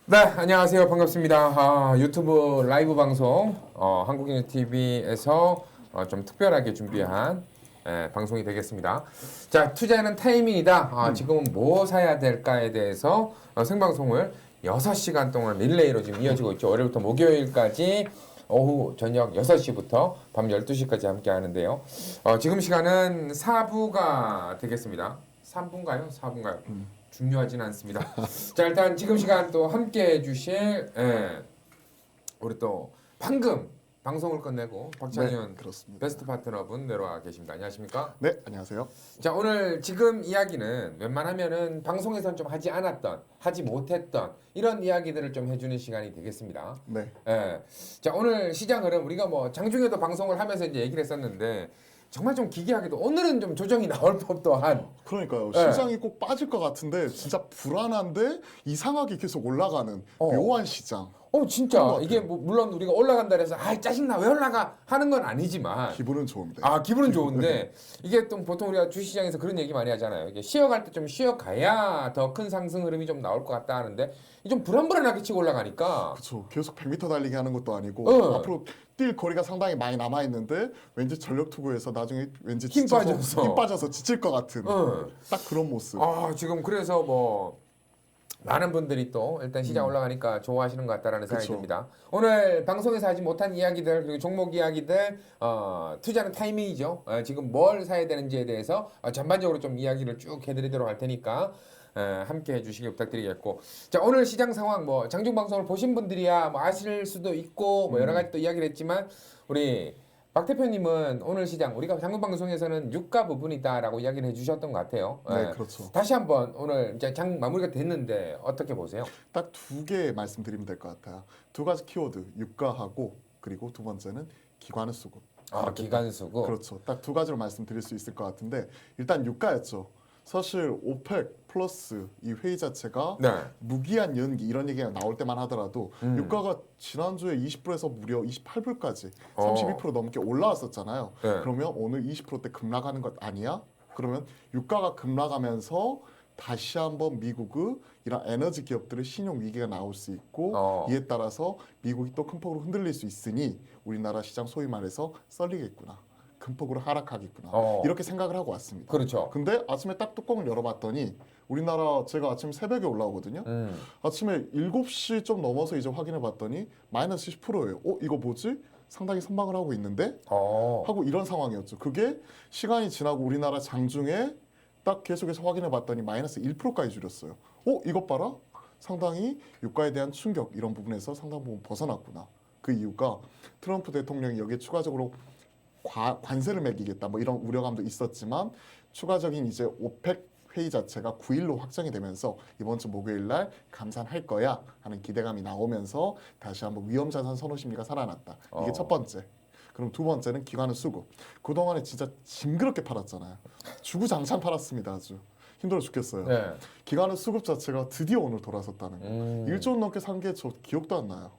네, 안녕하세요. 반갑습니다. 유튜브 라이브 방송 한국인TV에서 좀 특별하게 준비한 방송이 되겠습니다. 자, 투자하는 타이밍이다. 지금은 뭐 사야 될까에 대해서 생방송을 6시간 동안 릴레이로 지금 이어지고 있죠. 월요일부터 목요일까지 오후 저녁 6시부터 밤 12시까지 함께 하는데요. 지금 시간은 4부가 되겠습니다. 3부인가요? 4부인가요? 중요하진 않습니다. 자, 일단 지금 시간 또 함께 해주실 우리 또 방금 방송을 끝내고 박찬현 그렇습니다. 베스트 파트너분 내려와 계십니다. 안녕하십니까? 네, 안녕하세요. 자, 오늘 지금 이야기는 웬만하면은 방송에선 좀 하지 않았던, 하지 못했던 이런 이야기들을 좀 해주는 시간이 되겠습니다. 네, 자, 오늘 시장 흐름 우리가 뭐 장중에도 방송을 하면서 이제 얘기를 했었는데 정말 좀 기괴하게도 오늘은 좀 조정이 나올 법도 한. 그러니까요. 네. 시장이 꼭 빠질 것 같은데 진짜 불안한데 이상하게 계속 올라가는 어. 묘한 시장. 진짜 그런 것 이게 뭐 물론 우리가 올라간다 해서 짜증나 왜 올라가 하는 건 아니지만 기분은 좋은데. 기분은 좋은데 이게 또 보통 우리가 주시장에서 그런 얘기 많이 하잖아요. 이게 쉬어갈 때 좀 쉬어가야 더 큰 상승 흐름이 좀 나올 것 같다 하는데 좀 불안불안하게 치고 올라가니까 그렇죠. 계속 100m 달리기 하는 것도 아니고 어. 앞으로 뛸 거리가 상당히 많이 남아 있는데 왠지 전력 투구에서 나중에 왠지 힘 빠져서. 힘 빠져서 지칠 것 같은 어. 딱 그런 모습. 지금 그래서 뭐 많은 분들이 또 일단 시장 올라가니까 좋아하시는 것 같다라는 생각이 그쵸. 듭니다. 오늘 방송에서 하지 못한 이야기들 그리고 종목 이야기들 투자는 타이밍이죠. 지금 뭘 사야 되는지에 대해서 전반적으로 좀 이야기를 쭉 해드리도록 할 테니까 함께 해주시기 부탁드리겠고, 자, 오늘 시장 상황 뭐 장중 방송을 보신 분들이야 뭐 아실 수도 있고 뭐 여러 가지 또 이야기를 했지만 우리 박 대표님은 오늘 시장 우리가 장중 방송에서는 유가 부분이다라고 이야기를 해주셨던 것 같아요. 네, 그렇죠. 다시 한번 오늘 이제 장 마무리가 됐는데 어떻게 보세요? 딱 두 개 말씀드리면 될 것 같아요. 두 가지 키워드, 유가하고 그리고 두 번째는 기관의 수급. 이렇게 기관수고. 그렇죠. 딱 두 가지로 말씀드릴 수 있을 것 같은데 일단 유가였죠. 사실 오펙 플러스 이 회의 자체가 네. 무기한 연기 이런 얘기가 나올 때만 하더라도 유가가 지난주에 20불에서 무려 28불까지 32% 넘게 올라왔었잖아요. 네. 그러면 오늘 20%대 급락하는 것 아니야? 그러면 유가가 급락하면서 다시 한번 미국의 이런 에너지 기업들의 신용 위기가 나올 수 있고 이에 따라서 미국이 또 큰 폭으로 흔들릴 수 있으니 우리나라 시장 소위 말해서 썰리겠구나. 큰 폭으로 하락하겠구나. 이렇게 생각을 하고 왔습니다. 그렇죠. 근데 아침에 딱 뚜껑을 열어봤더니 우리나라 제가 아침 새벽에 올라오거든요. 아침에 7시 좀 넘어서 이제 확인해 봤더니 마이너스 10%예요. 이거 뭐지? 상당히 선방을 하고 있는데? 하고 이런 상황이었죠. 그게 시간이 지나고 우리나라 장중에 딱 계속해서 확인해 봤더니 마이너스 1%까지 줄였어요. 이것 봐라. 상당히 유가에 대한 충격 이런 부분에서 상당 부분 벗어났구나. 그 이유가 트럼프 대통령이 여기에 추가적으로 관세를 매기겠다 뭐 이런 우려감도 있었지만 추가적인 이제 오펙 회의 자체가 9일로 확정이 되면서 이번 주 목요일 날 감산할 거야 하는 기대감이 나오면서 다시 한번 위험자산 선호 심리가 살아났다. 이게 첫 번째. 그럼 두 번째는 기관의 수급. 그동안에 진짜 징그럽게 팔았잖아요. 주구장창 팔았습니다. 아주. 힘들어 죽겠어요. 네. 기관의 수급 자체가 드디어 오늘 돌아섰다는 거. 1조 원 넘게 산 게 저 기억도 안 나요.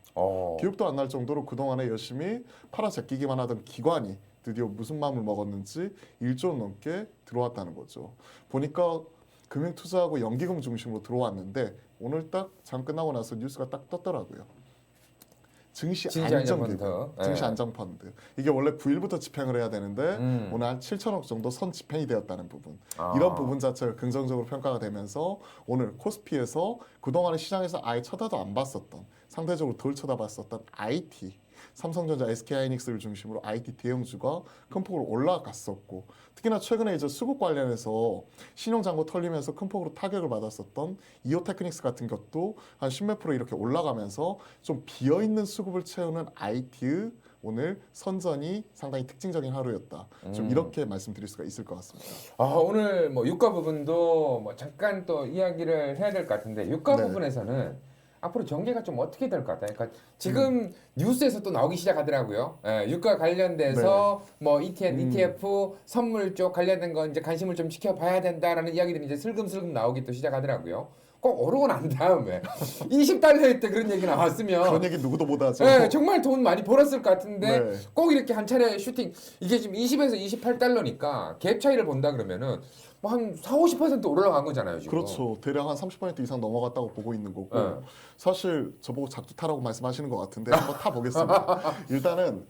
기억도 안 날 정도로 그동안에 열심히 팔아 제끼기만 하던 기관이 드디어 무슨 마음을 먹었는지 1조 원 넘게 들어왔다는 거죠. 보니까 금융투자하고 연기금 중심으로 들어왔는데 오늘 딱 장 끝나고 나서 뉴스가 딱 떴더라고요. 증시 안정기금, 증시 안정펀드. 이게 원래 9일부터 집행을 해야 되는데 오늘 한 7천억 정도 선 집행이 되었다는 부분. 이런 부분 자체가 긍정적으로 평가가 되면서 오늘 코스피에서 그동안의 시장에서 아예 쳐다도 안 봤었던, 상대적으로 덜 쳐다봤었던 IT, 삼성전자, SK하이닉스를 중심으로 IT 대형주가 큰 폭으로 올라갔었고 특히나 최근에 이제 수급 관련해서 신용잔고 털리면서 큰 폭으로 타격을 받았었던 이오테크닉스 같은 것도 한 10몇 프로 이렇게 올라가면서 좀 비어있는 수급을 채우는 IT의 오늘 선전이 상당히 특징적인 하루였다. 좀 이렇게 말씀드릴 수가 있을 것 같습니다. 오늘 뭐 유가 부분도 뭐 잠깐 또 이야기를 해야 될 것 같은데 유가 네. 부분에서는 앞으로 전개가 좀 어떻게 될 것 같아요? 그러니까 지금 뉴스에서 또 나오기 시작하더라고요. 유가 관련돼서 뭐 ETF 선물 쪽 관련된 거 이제 관심을 좀 지켜봐야 된다라는 이야기들이 이제 슬금슬금 나오기 또 시작하더라고요. 꼭 오르고 난 다음에 20달러일 때 그런 얘기 나왔으면 그런 얘기 누구도 못 하죠. 네, 정말 돈 많이 벌었을 것 같은데 네. 꼭 이렇게 한 차례 슈팅 이게 지금 20에서 28달러니까 갭 차이를 본다 그러면은 뭐 한 4, 50% 올라간 거잖아요, 지금. 그렇죠. 대략 한 30% 이상 넘어갔다고 보고 있는 거고 네. 사실 저보고 작두 타라고 말씀하시는 것 같은데 한번 타보겠습니다. 일단은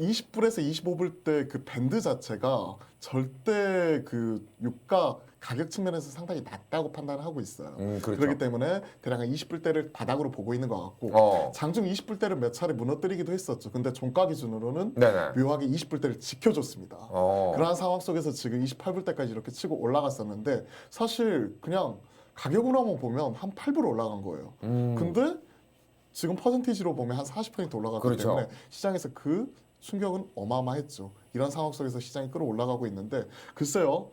20불에서 25불 때 그 밴드 자체가 절대 그 유가 가격 측면에서 상당히 낮다고 판단을 하고 있어요. 그렇죠. 그렇기 때문에 대략 한 20불대를 바닥으로 보고 있는 것 같고 장중 20불대를 몇 차례 무너뜨리기도 했었죠. 근데 종가 기준으로는 네네. 묘하게 20불대를 지켜줬습니다. 그러한 상황 속에서 지금 28불대까지 이렇게 치고 올라갔었는데 사실 그냥 가격으로 한번 보면 한 8불 올라간 거예요. 근데 지금 퍼센티지로 보면 한 40% 올라갔기 그렇죠. 때문에 시장에서 그 충격은 어마어마했죠. 이런 상황 속에서 시장이 끌어올라가고 있는데 글쎄요.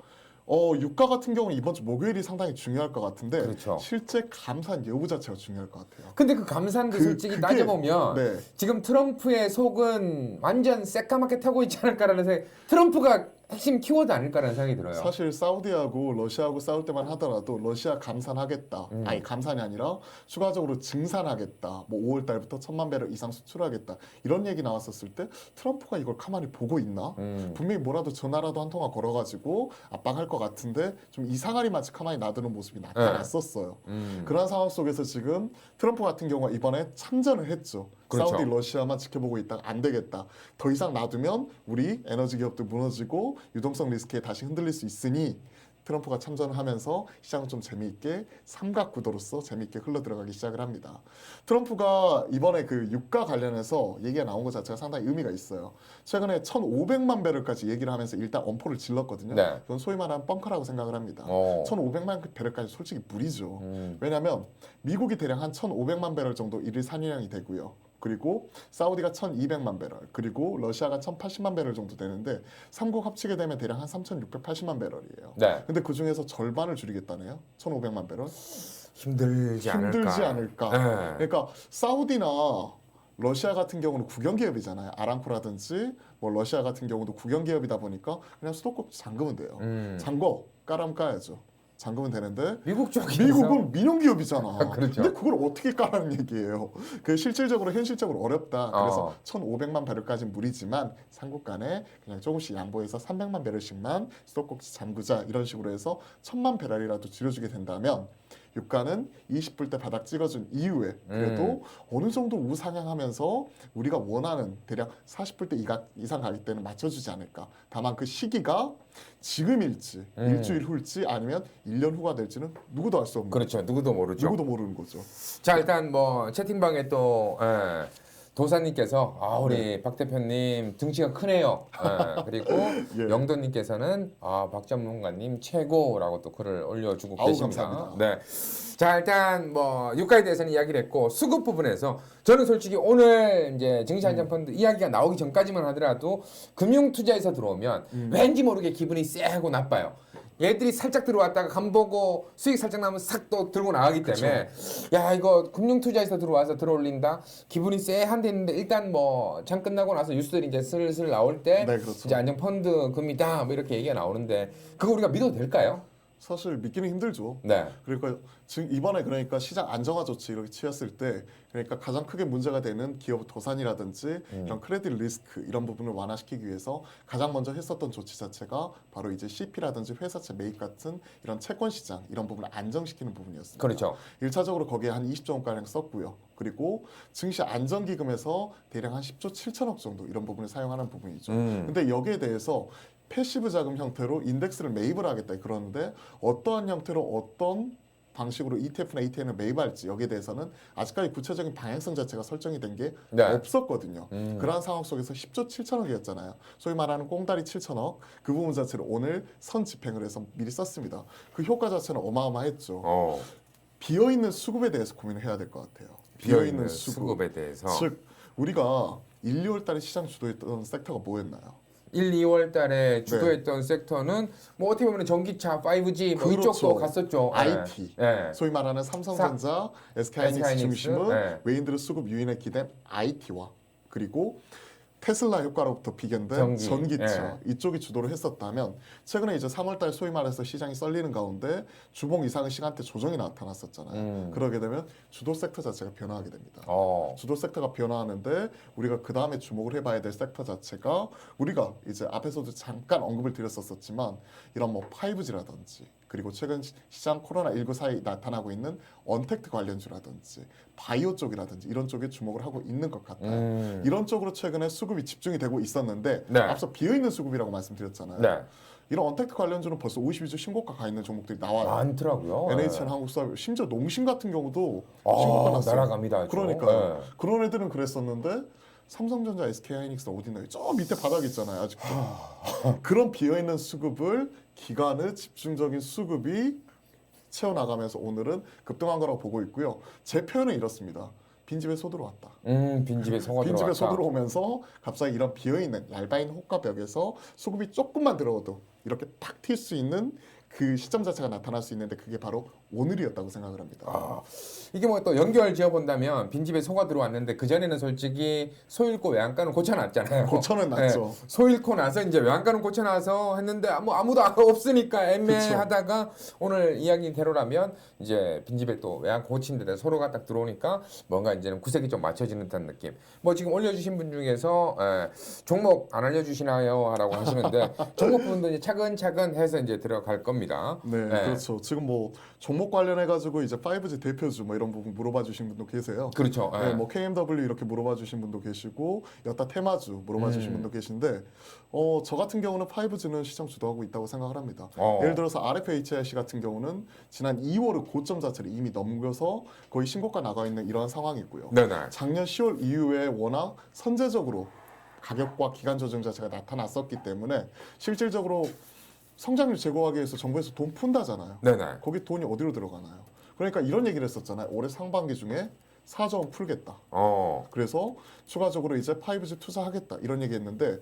유가 같은 경우는 이번 주 목요일이 상당히 중요할 것 같은데 그렇죠. 실제 감산 여부 자체가 중요할 것 같아요. 근데 그 감산도 솔직히 그게- 따져보면 네. 지금 트럼프의 속은 완전 새까맣게 타고 있지 않을까라는 생각. 트럼프가 핵심 키워드 아닐까라는 생각이 들어요. 사실 사우디하고 러시아하고 싸울 때만 하더라도 러시아 감산하겠다. 아니 감산이 아니라 추가적으로 증산하겠다. 뭐 5월 달부터 1,000만 배럴 이상 수출하겠다. 이런 얘기 나왔었을 때 트럼프가 이걸 가만히 보고 있나? 분명히 뭐라도 전화라도 한 통화 걸어가지고 압박할 것 같은데 좀 이상하리 마치 가만히 놔두는 모습이 나타났었어요. 그런 상황 속에서 지금 트럼프 같은 경우가 이번에 참전을 했죠. 그렇죠. 사우디 러시아만 지켜보고 있다가 안 되겠다. 더 이상 놔두면 우리 에너지 기업도 무너지고 유동성 리스크에 다시 흔들릴 수 있으니 트럼프가 참전을 하면서 시장은 좀 재미있게 삼각구도로서 재미있게 흘러들어가기 시작을 합니다. 트럼프가 이번에 그 유가 관련해서 얘기가 나온 것 자체가 상당히 의미가 있어요. 최근에 1,500만 배럴까지 얘기를 하면서 일단 엄포를 질렀거든요. 네. 그건 소위 말하는 벙커라고 생각을 합니다. 1,500만 배럴까지 솔직히 무리죠. 왜냐하면 미국이 대략 한 1,500만 배럴 정도 일일 산유량이 되고요. 그리고 사우디가 1,200만 배럴, 그리고 러시아가 1,080만 배럴 정도 되는데 삼국 합치게 되면 대략 한 3,680만 배럴이에요. 네. 근데 그 중에서 절반을 줄이겠다네요. 1,500만 배럴. 힘들지 않을까. 네. 그러니까 사우디나 러시아 같은 경우는 국영 기업이잖아요. 아람코라든지 뭐 러시아 같은 경우도 국영 기업이다 보니까 그냥 수도꼭지 잠그면 돼요. 잠궈 까라면 까야죠. 잠그면 되는데 미국 쪽에서 미국은 민영 기업이잖아. 그렇죠. 근데 그걸 어떻게 까라는 얘기예요. 그 실질적으로 현실적으로 어렵다. 그래서 1,500만 배럴까지 무리지만 삼국 간에 그냥 조금씩 양보해서 300만 배럴씩만 수도꼭지 잠그자 이런 식으로 해서 1,000만 배럴이라도 줄여주게 된다면 유가는 20불대 바닥 찍어준 이후에 그래도 어느 정도 우상향하면서 우리가 원하는 대략 40불대 이상 가격 대는 맞춰주지 않을까. 다만 그 시기가 지금일지 일주일 후일지 아니면 1년 후가 될지는 누구도 알 수 없는 그렇죠. 거죠. 누구도 모르죠. 누구도 모르는 거죠. 자, 일단 뭐 채팅방에 또 도사님께서 우리 박 대표님 등치가 크네요. 그리고 예. 영도님께서는 박 전문가님 최고라고 또 글을 올려주고 아우, 계십니다. 감사합니다. 네. 자, 일단 뭐 유가에 대해서는 이야기를 했고 수급 부분에서 저는 솔직히 오늘 이제 증시안전펀드 이야기가 나오기 전까지만 하더라도 금융투자에서 들어오면 왠지 모르게 기분이 쎄하고 나빠요. 얘들이 살짝 들어왔다가 간보고 수익 살짝 나면 싹 또 들고 나가기 때문에 야 이거 금융투자에서 들어와서 들어올린다 기분이 쎄한데 했는데 일단 뭐 장 끝나고 나서 뉴스들이 이제 슬슬 나올 때 네, 그렇죠. 이제 안전펀드 금이다 뭐 이렇게 얘기가 나오는데 그거 우리가 믿어도 될까요? 사실 믿기는 힘들죠. 네. 그러니까 지금 이번에 그러니까 시장 안정화 조치 이렇게 취했을 때 그러니까 가장 크게 문제가 되는 기업 도산이라든지 이런 크레딧 리스크 이런 부분을 완화시키기 위해서 가장 먼저 했었던 조치 자체가 바로 이제 CP라든지 회사채 매입 같은 이런 채권 시장 이런 부분을 안정시키는 부분이었습니다. 그렇죠. 1차적으로 거기에 한 20조 원가량 썼고요. 그리고 증시 안정기금에서 대략 한 10조 7천억 정도 이런 부분을 사용하는 부분이죠. 근데 여기에 대해서 패시브 자금 형태로 인덱스를 매입을 하겠다 그러는데 어떠한 형태로 어떤 방식으로 ETF나 ETN을 매입할지 여기에 대해서는 아직까지 구체적인 방향성 자체가 설정이 된 게 없었거든요. 그러한 상황 속에서 10조 7천억이었잖아요. 소위 말하는 꽁다리 7천억 그 부분 자체를 오늘 선 집행을 해서 미리 썼습니다. 그 효과 자체는 어마어마했죠. 비어있는 수급에 대해서 고민을 해야 될 것 같아요. 비어있는 수급에 대해서 즉 우리가 1, 2월 달에 시장 주도했던 섹터가 뭐였나요? 1, 2월 달에 주도했던 섹터는 뭐 어떻게 보면 전기차, 5G 뭐 그렇죠. 이쪽도 갔었죠. IT, 네. 소위 말하는 삼성전자, SK하이닉스 중심의 네. 외인들의 수급 유인에 기댄 IT와 그리고 테슬라 효과로부터 비견된 전기. 전기차 이쪽이 주도를 했었다면 최근에 이제 3월달 소위 말해서 시장이 썰리는 가운데 주봉 이상의 시간대 조정이 나타났었잖아요. 그러게 되면 주도 섹터 자체가 변화하게 됩니다. 주도 섹터가 변화하는데 우리가 그 다음에 주목을 해봐야 될 섹터 자체가 우리가 이제 앞에서도 잠깐 언급을 드렸었지만 이런 뭐 5G라든지 그리고 최근 시장 코로나19 사이 나타나고 있는 언택트 관련주라든지 바이오 쪽이라든지 이런 쪽에 주목을 하고 있는 것 같아요. 이런 쪽으로 최근에 수급이 집중이 되고 있었는데 네. 앞서 비어있는 수급이라고 말씀드렸잖아요. 네. 이런 언택트 관련주는 벌써 52주 신고가 가 있는 종목들이 나와요. 많더라고요. NHN 한국사업 심지어 농심 같은 경우도 신고가 났어요. 날아갑니다. 그러니까요. 그런 애들은 그랬었는데 삼성전자, SK하이닉스 어디 있나요? 저 밑에 바닥 있잖아요. 아직도. 그런 비어있는 수급을 기관의 집중적인 수급이 채워나가면서 오늘은 급등한 거라고 보고 있고요. 제 표현은 이렇습니다. 빈집에 소 들어왔다. 빈집에 소가 빈집에 들어왔다. 소 들어오면서 갑자기 이런 비어있는 얇아인 호가벽에서 수급이 조금만 들어와도 이렇게 탁 튈 수 있는 그 시점 자체가 나타날 수 있는데 그게 바로 오늘이었다고 생각을 합니다. 이게 뭐 또 연결 지어본다면 빈집에 소가 들어왔는데 그 전에는 솔직히 소 잃고 외양간은 고쳐놨잖아요. 고쳐는 났죠. 소 잃고 나서 이제 외양간은 고쳐놔서 했는데 아무도 없으니까 애매하다가 오늘 이야기대로라면 이제 빈집에 또 외양 고친 데다 소로가 딱 들어오니까 뭔가 이제는 구색이 좀 맞춰지는 듯한 느낌. 뭐 지금 올려주신 분 중에서 종목 안 알려주시나요? 라고 하시는데 종목 부분도 이제 차근차근 해서 이제 들어갈 겁니다. 네, 그렇죠. 지금 뭐 종목 관련해 가지고 이제 5G 대표주 뭐 이런 부분 물어봐 주신 분도 계세요. 그렇죠. 네, 뭐 KMW 이렇게 물어봐 주신 분도 계시고 여타 테마주 물어봐 주신 분도 계신데 저 같은 경우는 5G는 시장 주도하고 있다고 생각을 합니다. 예를 들어서 RFHIC 같은 경우는 지난 2월의 고점 자체를 이미 넘겨서 거의 신고가 나가 있는 이러한 상황이고요. 네네. 작년 10월 이후에 워낙 선제적으로 가격과 기간 조정 자체가 나타났었기 때문에 실질적으로 성장률 제고하기 위해서 정부에서 돈 푼다잖아요. 네네. 거기 돈이 어디로 들어가나요? 그러니까 이런 얘기를 했었잖아요. 올해 상반기 중에 4조 원 풀겠다. 그래서 추가적으로 이제 5G 투자하겠다. 이런 얘기 했는데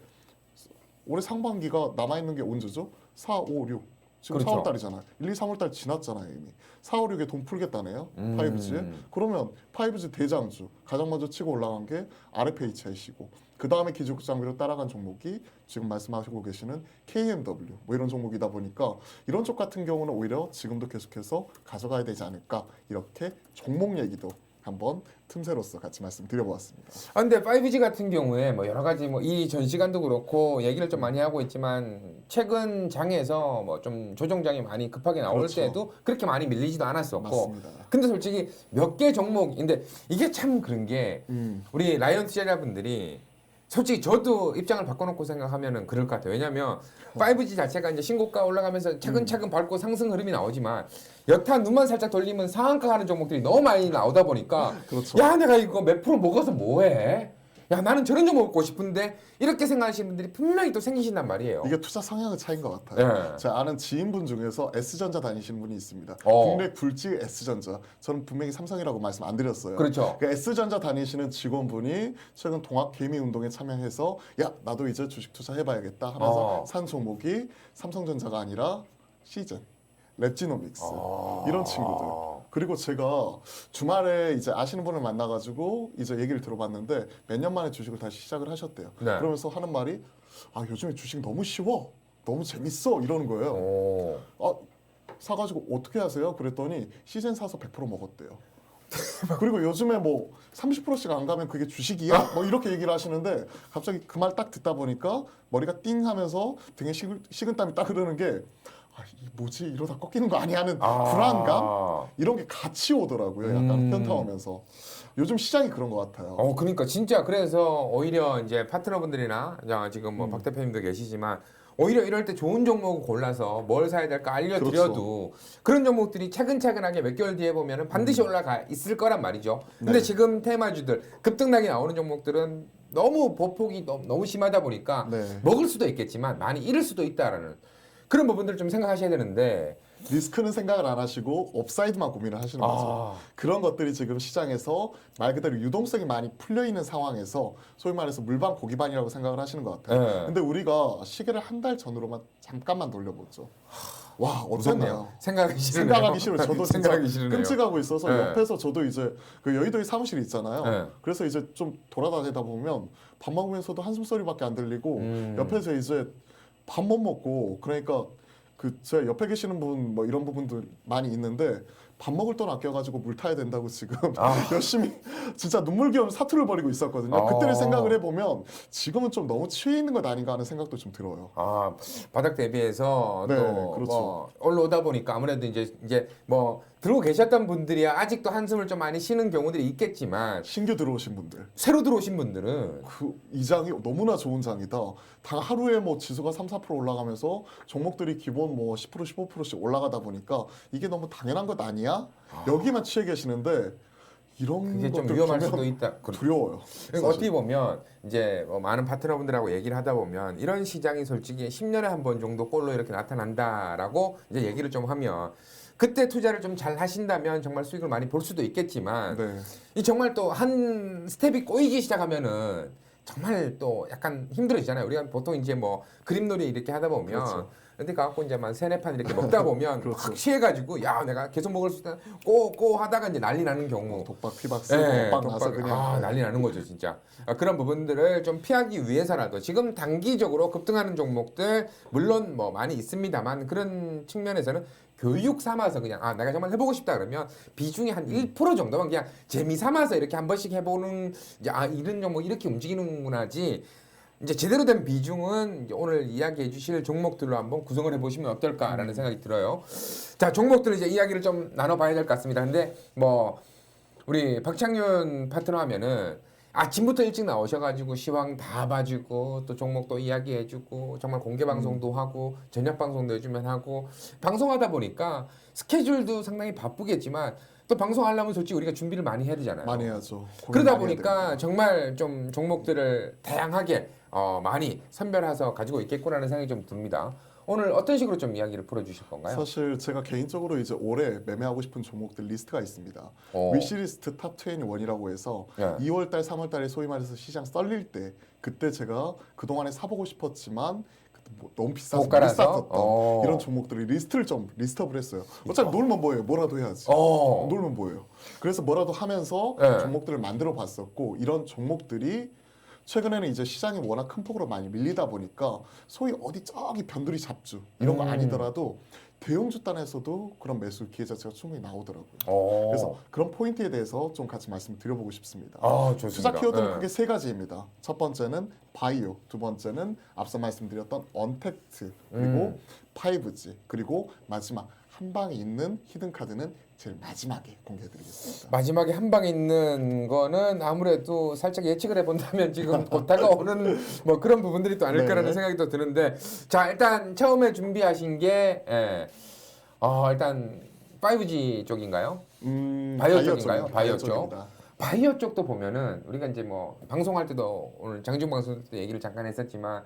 올해 상반기가 남아있는 게 언제죠? 4, 5, 6. 지금 그렇죠. 4월 달이잖아요. 1, 2, 3월 달 지났잖아요. 이미. 4, 5, 6에 돈 풀겠다네요. 5G에. 그러면 5G 대장주. 가장 먼저 치고 올라간 게 RFHIC고 그 다음에 기술적 장비로 따라간 종목이 지금 말씀하시고 계시는 KMW 뭐 이런 종목이다 보니까 이런 쪽 같은 경우는 오히려 지금도 계속해서 가져가야 되지 않을까 이렇게 종목 얘기도 한번 틈새로서 같이 말씀드려보았습니다. 근데 5G 같은 경우에 뭐 여러 가지 뭐 이 전 시간도 그렇고 얘기를 좀 많이 하고 있지만 최근 장에서 뭐 좀 조정장이 많이 급하게 나올 그렇죠. 때도 그렇게 많이 밀리지도 않았었고. 맞습니다. 근데 솔직히 몇 개 종목인데 이게 참 그런 게 우리 라이언 투자자분들이 솔직히 저도 입장을 바꿔놓고 생각하면은 그럴 것 같아요. 왜냐하면 5G 자체가 이제 신고가 올라가면서 차근차근 밟고 상승 흐름이 나오지만 여타 눈만 살짝 돌리면 상한가 가는 종목들이 너무 많이 나오다 보니까 그렇죠. 야 내가 이거 몇 프로 먹어서 뭐해? 야 나는 저런 종목 먹고 싶은데 이렇게 생각하시는 분들이 분명히 또 생기신단 말이에요. 이게 투자 성향의 차이인 것 같아요. 네. 제가 아는 지인분 중에서 S전자 다니시는 분이 있습니다. 국내 굴지 S전자. 저는 분명히 삼성이라고 말씀 안 드렸어요. 그렇죠. 그 S전자 다니시는 직원분이 최근 동학 개미 운동에 참여해서 야 나도 이제 주식 투자해봐야겠다 하면서 산 종목이 삼성전자가 아니라 시즌, 랩지노믹스 이런 친구들. 그리고 제가 주말에 이제 아시는 분을 만나가지고 이제 얘기를 들어봤는데 몇 년 만에 주식을 다시 시작을 하셨대요. 네. 그러면서 하는 말이 요즘에 주식 너무 쉬워, 너무 재밌어 이러는 거예요. 사가지고 어떻게 하세요? 그랬더니 시즌 사서 100% 먹었대요. 그리고 요즘에 뭐 30%씩 안 가면 그게 주식이야? 뭐 이렇게 얘기를 하시는데 갑자기 그 말 딱 듣다 보니까 머리가 띵 하면서 등에 식은땀이 딱 흐르는 게 뭐지 이러다 꺾이는 거 아니야 하는 불안감 이런 게 같이 오더라고요. 약간 현타 오면서 요즘 시장이 그런 것 같아요. 그러니까 진짜 그래서 오히려 이제 파트너분들이나 지금 뭐 박 대표님도 계시지만 오히려 이럴 때 좋은 종목을 골라서 뭘 사야 될까 알려드려도 그런 종목들이 차근차근하게 몇 개월 뒤에 보면은 반드시 올라가 있을 거란 말이죠. 근데 네. 지금 테마주들 급등락이 나오는 종목들은 너무 보폭이 너무 심하다 보니까 먹을 수도 있겠지만 많이 잃을 수도 있다라는 그런 부분들을 좀 생각하셔야 되는데 리스크는 생각을 안 하시고 업사이드만 고민을 하시는 거죠. 그런 것들이 지금 시장에서 말 그대로 유동성이 많이 풀려 있는 상황에서 소위 말해서 물반 고기반이라고 생각을 하시는 것 같아요. 근데 우리가 시계를 한 달 전으로만 잠깐만 돌려보죠. 와 무섭네요. 어땠나요? 생각하기 싫네요. 생각하기 싫어요. 저도 진짜 생각하기 싫네요. 끔찍하고 있어서 네. 옆에서 저도 이제 그 여의도에 사무실이 있잖아요. 네. 그래서 이제 좀 돌아다니다 보면 밥 먹으면서도 한숨 소리밖에 안 들리고 옆에서 이제 밥 못 먹고 그러니까 그 제 옆에 계시는 분 뭐 이런 부분들 많이 있는데 밥 먹을 돈 아껴가지고 물 타야 된다고 지금 열심히 진짜 눈물겨운 사투를 벌이고 있었거든요. 그때를 생각을 해보면 지금은 좀 너무 취해 있는 것 아닌가 하는 생각도 좀 들어요. 아 바닥 대비해서 네, 또 그렇죠. 뭐 올라오다 보니까 아무래도 이제 뭐 들고 계셨던 분들이 아직도 한숨을 좀 많이 쉬는 경우들이 있겠지만 신규 들어오신 분들 새로 들어오신 분들은 이 장이 너무나 좋은 장이다. 당 하루에 뭐 지수가 3, 4% 올라가면서 종목들이 기본 뭐 10%, 15%씩 올라가다 보니까 이게 너무 당연한 것 아니야? 여기만 취해 계시는데 이런 그게 좀 것들 위험할 보면 수도 있다. 두려워요. 그리고 어떻게 보면 이제 뭐 많은 파트너분들하고 얘기를 하다 보면 이런 시장이 솔직히 10년에 한 번 정도 꼴로 이렇게 나타난다라고 이제 얘기를 좀 하면 그때 투자를 좀 잘 하신다면 정말 수익을 많이 볼 수도 있겠지만 네. 이 정말 또 한 스텝이 꼬이기 시작하면은 정말 또 약간 힘들어지잖아요. 우리가 보통 이제 뭐 그림놀이 이렇게 하다 보면 그렇죠. 어디 가갖고 이제 만 세네 판 이렇게 먹다 보면 그렇죠. 확 취해가지고 야 내가 계속 먹을 수 있다 꼬 하다가 이제 난리 나는 경우. 독박 피박 쓰고 엇박 나서 그냥 난리 나는 거죠 진짜. 그런 부분들을 좀 피하기 위해서라도 지금 단기적으로 급등하는 종목들 물론 뭐 많이 있습니다만 그런 측면에서는 교육 삼아서 그냥 내가 정말 해보고 싶다 그러면 비중이 한 1% 정도만 그냥 재미 삼아서 이렇게 한 번씩 해보는 이제 이런 종목 이렇게 움직이는구나지. 이제 제대로 된 비중은 이제 오늘 이야기해 주실 종목들로 한번 구성을 해보시면 어떨까라는 생각이 들어요. 자, 종목들 이제 이야기를 좀 나눠봐야 될 것 같습니다. 근데 뭐 우리 박창윤 파트너 하면은 아침부터 일찍 나오셔가지고 시황 다 봐주고 또 종목도 이야기해주고 정말 공개 방송도 하고 저녁 방송도 요즘엔 하고 방송하다 보니까 스케줄도 상당히 바쁘겠지만 또 방송하려면 솔직히 우리가 준비를 많이 해야 되잖아요. 많이 해야죠. 고민 그러다 많이 해야 보니까 됩니다. 정말 좀 종목들을 다양하게 많이 선별해서 가지고 있겠구나라는 생각이 좀 듭니다. 오늘 어떤 식으로 좀 이야기를 풀어주실 건가요? 사실 제가 개인적으로 이제 올해 매매하고 싶은 종목들 리스트가 있습니다. 어. 위시리스트 탑 21이라고 해서 네. 2월달, 3월달에 소위 말해서 시장 썰릴 때 그때 제가 그동안에 사보고 싶었지만 그때 뭐 너무 비싸서 못 고가라서? 샀었던 이런 종목들이 리스트를 좀 리스트업을 했어요. 어차피 놀면 뭐예요? 뭐라도 해야지. 놀면 뭐예요? 그래서 뭐라도 하면서 네. 종목들을 만들어 봤었고 이런 종목들이 최근에는 이제 시장이 워낙 큰 폭으로 많이 밀리다 보니까 소위 어디 저기 변두리 잡주 이런 거 아니더라도 대형주 단에서도 그런 매수 기회 자체가 충분히 나오더라고요. 그래서 그런 포인트에 대해서 좀 같이 말씀드려보고 싶습니다. 좋습니다. 투자 키워드는 네. 크게 세 가지입니다. 첫 번째는 바이오, 두 번째는 앞서 말씀드렸던 언택트, 그리고 5G, 그리고 마지막 한 방에 있는 히든 카드는 제일 마지막에 공개해드리겠습니다. 마지막에 한 방에 있는 거는 아무래도 살짝 예측을 해본다면 지금 곧 다가오는 뭐 그런 부분들이 또 아닐까라는 네. 생각이 또 드는데 자 일단 처음에 준비하신 게 일단 5G 쪽인가요? 바이오 쪽인가요? 바이오 쪽. 쪽입니다. 바이오 쪽도 보면은 우리가 이제 뭐 방송할 때도 오늘 장중 방송 때 얘기를 잠깐 했었지만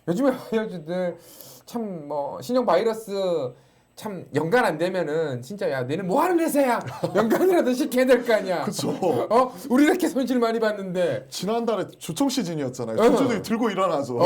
요즘에 바이오주들 참 뭐 신형 바이러스 참 연관 안 되면은 진짜 야 너는 뭐 하는 회사야 연관이라도 시켜야 될 거 아니야. 그렇죠. 우리 이렇게 손실 많이 봤는데 지난달에 주총 시즌이었잖아요. 주주들이 들고 일어나죠.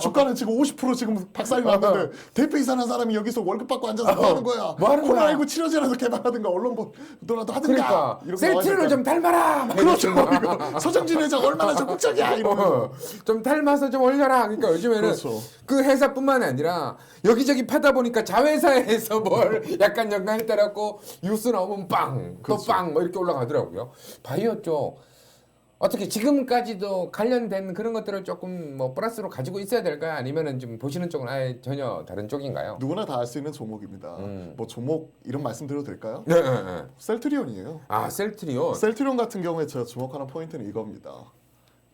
주가는 지금 50% 지금 박살이 났는데 대표 이사는 사람이 여기서 월급 받고 앉아서 뭐 하는 거야? 뭐 하는 거야? 코로나19 치료제라도 개발하든가 언론 보더라도 하든가. 그러니까 이렇게 나와야 셀트리온을 될까? 좀 닮아라. 막 그렇죠. 이러면서. 이거 서정진 회장 얼마나 적극적이야 이러면서. 좀 닮아서 좀 올려라. 그러니까 요즘에는 그렇죠. 그 회사뿐만 아니라 여기저기 파다 보니까 자회사에서 뭘 약간 연관이 따랐고 뉴스 나오면 빵, 또 그렇죠. 빵 뭐 이렇게 올라가더라고요. 바이오 쪽 어떻게 지금까지도 관련된 그런 것들을 조금 뭐 플러스로 가지고 있어야 될까요? 아니면은 좀 보시는 쪽은 아예 전혀 다른 쪽인가요? 누구나 다 알 수 있는 종목입니다. 뭐 종목 이름 말씀드려도 될까요? 네, 네, 네. 셀트리온이에요. 셀트리온. 셀트리온 같은 경우에 제가 주목하는 포인트는 이겁니다.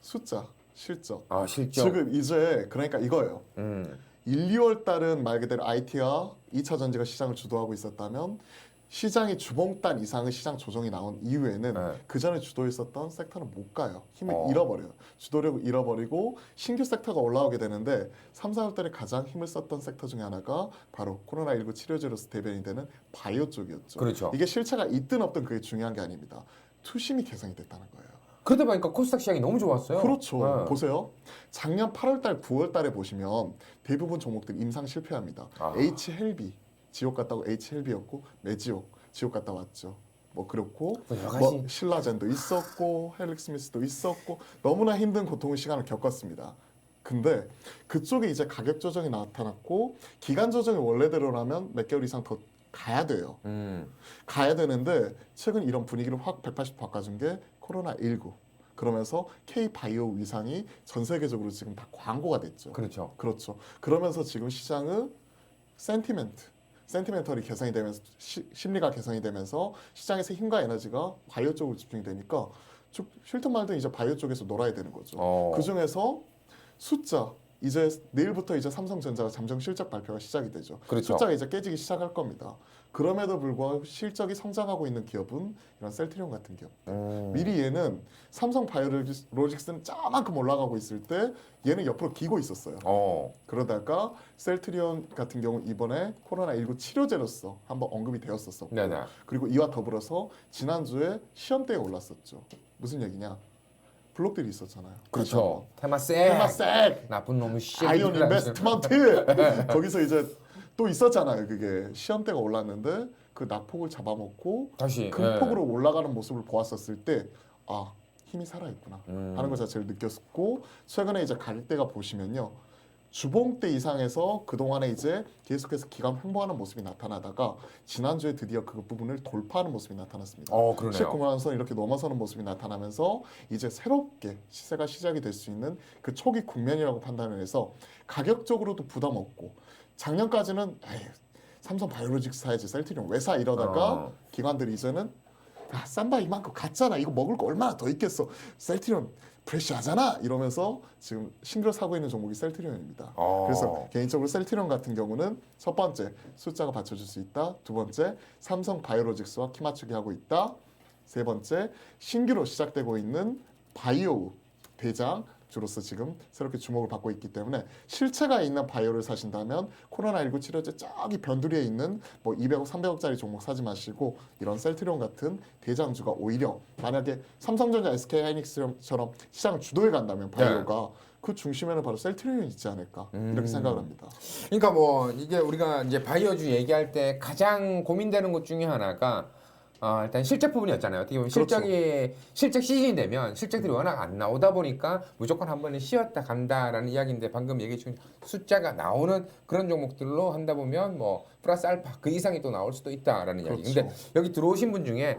숫자, 실적. 실적. 지금 이제 그러니까 이거예요. 1, 2월 달은 말 그대로 IT와 2차 전지가 시장을 주도하고 있었다면 시장이 주봉단 이상의 시장 조정이 나온 이후에는 그 전에 주도했었던 섹터는 못 가요. 힘을 잃어버려요. 주도력을 잃어버리고 신규 섹터가 올라오게 되는데 3, 4월 달에 가장 힘을 썼던 섹터 중에 하나가 바로 코로나19 치료제로서 대변이 되는 바이오 쪽이었죠. 그렇죠. 이게 실체가 있든 없든 그게 중요한 게 아닙니다. 투심이 개선이 됐다는 거예요. 그러다 보니까 코스닥 시장이 너무 좋았어요. 그렇죠. 네. 보세요. 작년 8월 달, 9월 달에 보시면 대부분 종목들 임상 실패합니다. H헬비, 지옥 갔다 오고 HLB였고 매지옥 지옥 갔다 왔죠. 뭐 그렇고 여러 가지. 뭐 신라젠도 있었고 헬릭스미스도 있었고 너무나 힘든 고통의 시간을 겪었습니다. 근데 그쪽에 이제 가격 조정이 나타났고 기간 조정이 원래대로라면 몇 개월 이상 더 가야 돼요. 가야 되는데 최근 이런 분위기를 확 180도 바꿔준 게 코로나19. 그러면서 K-바이오 위상이 전 세계적으로 지금 다 광고가 됐죠. 그렇죠. 그렇죠. 그러면서 지금 시장의 센티멘털이 개선이 되면서 심리가 개선이 되면서 시장에서 힘과 에너지가 바이오 쪽으로 집중이 되니까 쉴 듯 말든 이제 바이오 쪽에서 놀아야 되는 거죠. 그 중에서 숫자 이제 내일부터 이제 삼성전자가 잠정 실적 발표가 시작이 되죠. 그렇죠. 숫자가 이제 깨지기 시작할 겁니다. 그럼에도 불구하고 실적이 성장하고 있는 기업은 이런 셀트리온 같은 기업. 미리 얘는 삼성 바이오로직스는 저만큼 올라가고 있을 때 얘는 옆으로 기고 있었어요. 그러다가 셀트리온 같은 경우 이번에 코로나19 치료제로서 한번 언급이 되었었고 네네. 그리고 이와 더불어서 지난주에 시험대에 올랐었죠. 무슨 얘기냐? 블록들이 있었잖아요. 그렇죠. 테마색. 테마색. 나쁜 놈의 씨. 아이온 인베스트먼트. 거기서 이제 또 있었잖아요. 그게 시험대가 올랐는데 그 낙폭을 잡아먹고 다시 극폭으로 올라가는 모습을 보았었을 때 아, 힘이 살아있구나 하는 것 자체를 느꼈고 최근에 이제 가격대가 보시면요. 주봉대 이상에서 그동안에 이제 계속해서 기간 횡보하는 모습이 나타나다가 지난주에 드디어 그 부분을 돌파하는 모습이 나타났습니다. 그러네요. 19만 선 이렇게 넘어서는 모습이 나타나면서 이제 새롭게 시세가 시작이 될 수 있는 그 초기 국면이라고 판단을 해서 가격적으로도 부담 없고 작년까지는 에이, 삼성 바이오로직스 사야지 셀트리온 왜 사 이러다가 기관들이 이제는 야, 쌈바 이만큼 갔잖아. 이거 먹을 거 얼마나 더 있겠어. 셀트리온 프레시하잖아. 이러면서 지금 신규로 사고 있는 종목이 셀트리온입니다. 그래서 개인적으로 셀트리온 같은 경우는 첫 번째 숫자가 받쳐줄 수 있다. 두 번째 삼성 바이오로직스와 키 맞추기 하고 있다. 세 번째 신규로 시작되고 있는 바이오 대장 주로서 지금 새롭게 주목을 받고 있기 때문에 실체가 있는 바이오를 사신다면 코로나19 치료제 저기 변두리에 있는 뭐 200억, 300억짜리 종목 사지 마시고 이런 셀트리온 같은 대장주가 오히려 만약에 삼성전자, SK하이닉스처럼 시장 주도에 간다면 바이오가 그 중심에는 바로 셀트리온이 있지 않을까 이렇게 생각을 합니다. 그러니까 뭐 이게 우리가 이제 바이오주 얘기할 때 가장 고민되는 것 중에 하나가 일단 실적 부분이었잖아요. 어떻게 보면 실적 시즌이 되면 실적들이 워낙 안 나오다 보니까 무조건 한 번에 쉬었다 간다라는 이야기인데 방금 얘기해 주신 숫자가 나오는 그런 종목들로 한다 보면 뭐 플러스 알파 그 이상이 또 나올 수도 있다라는 이야기. 근데 여기 들어오신 분 중에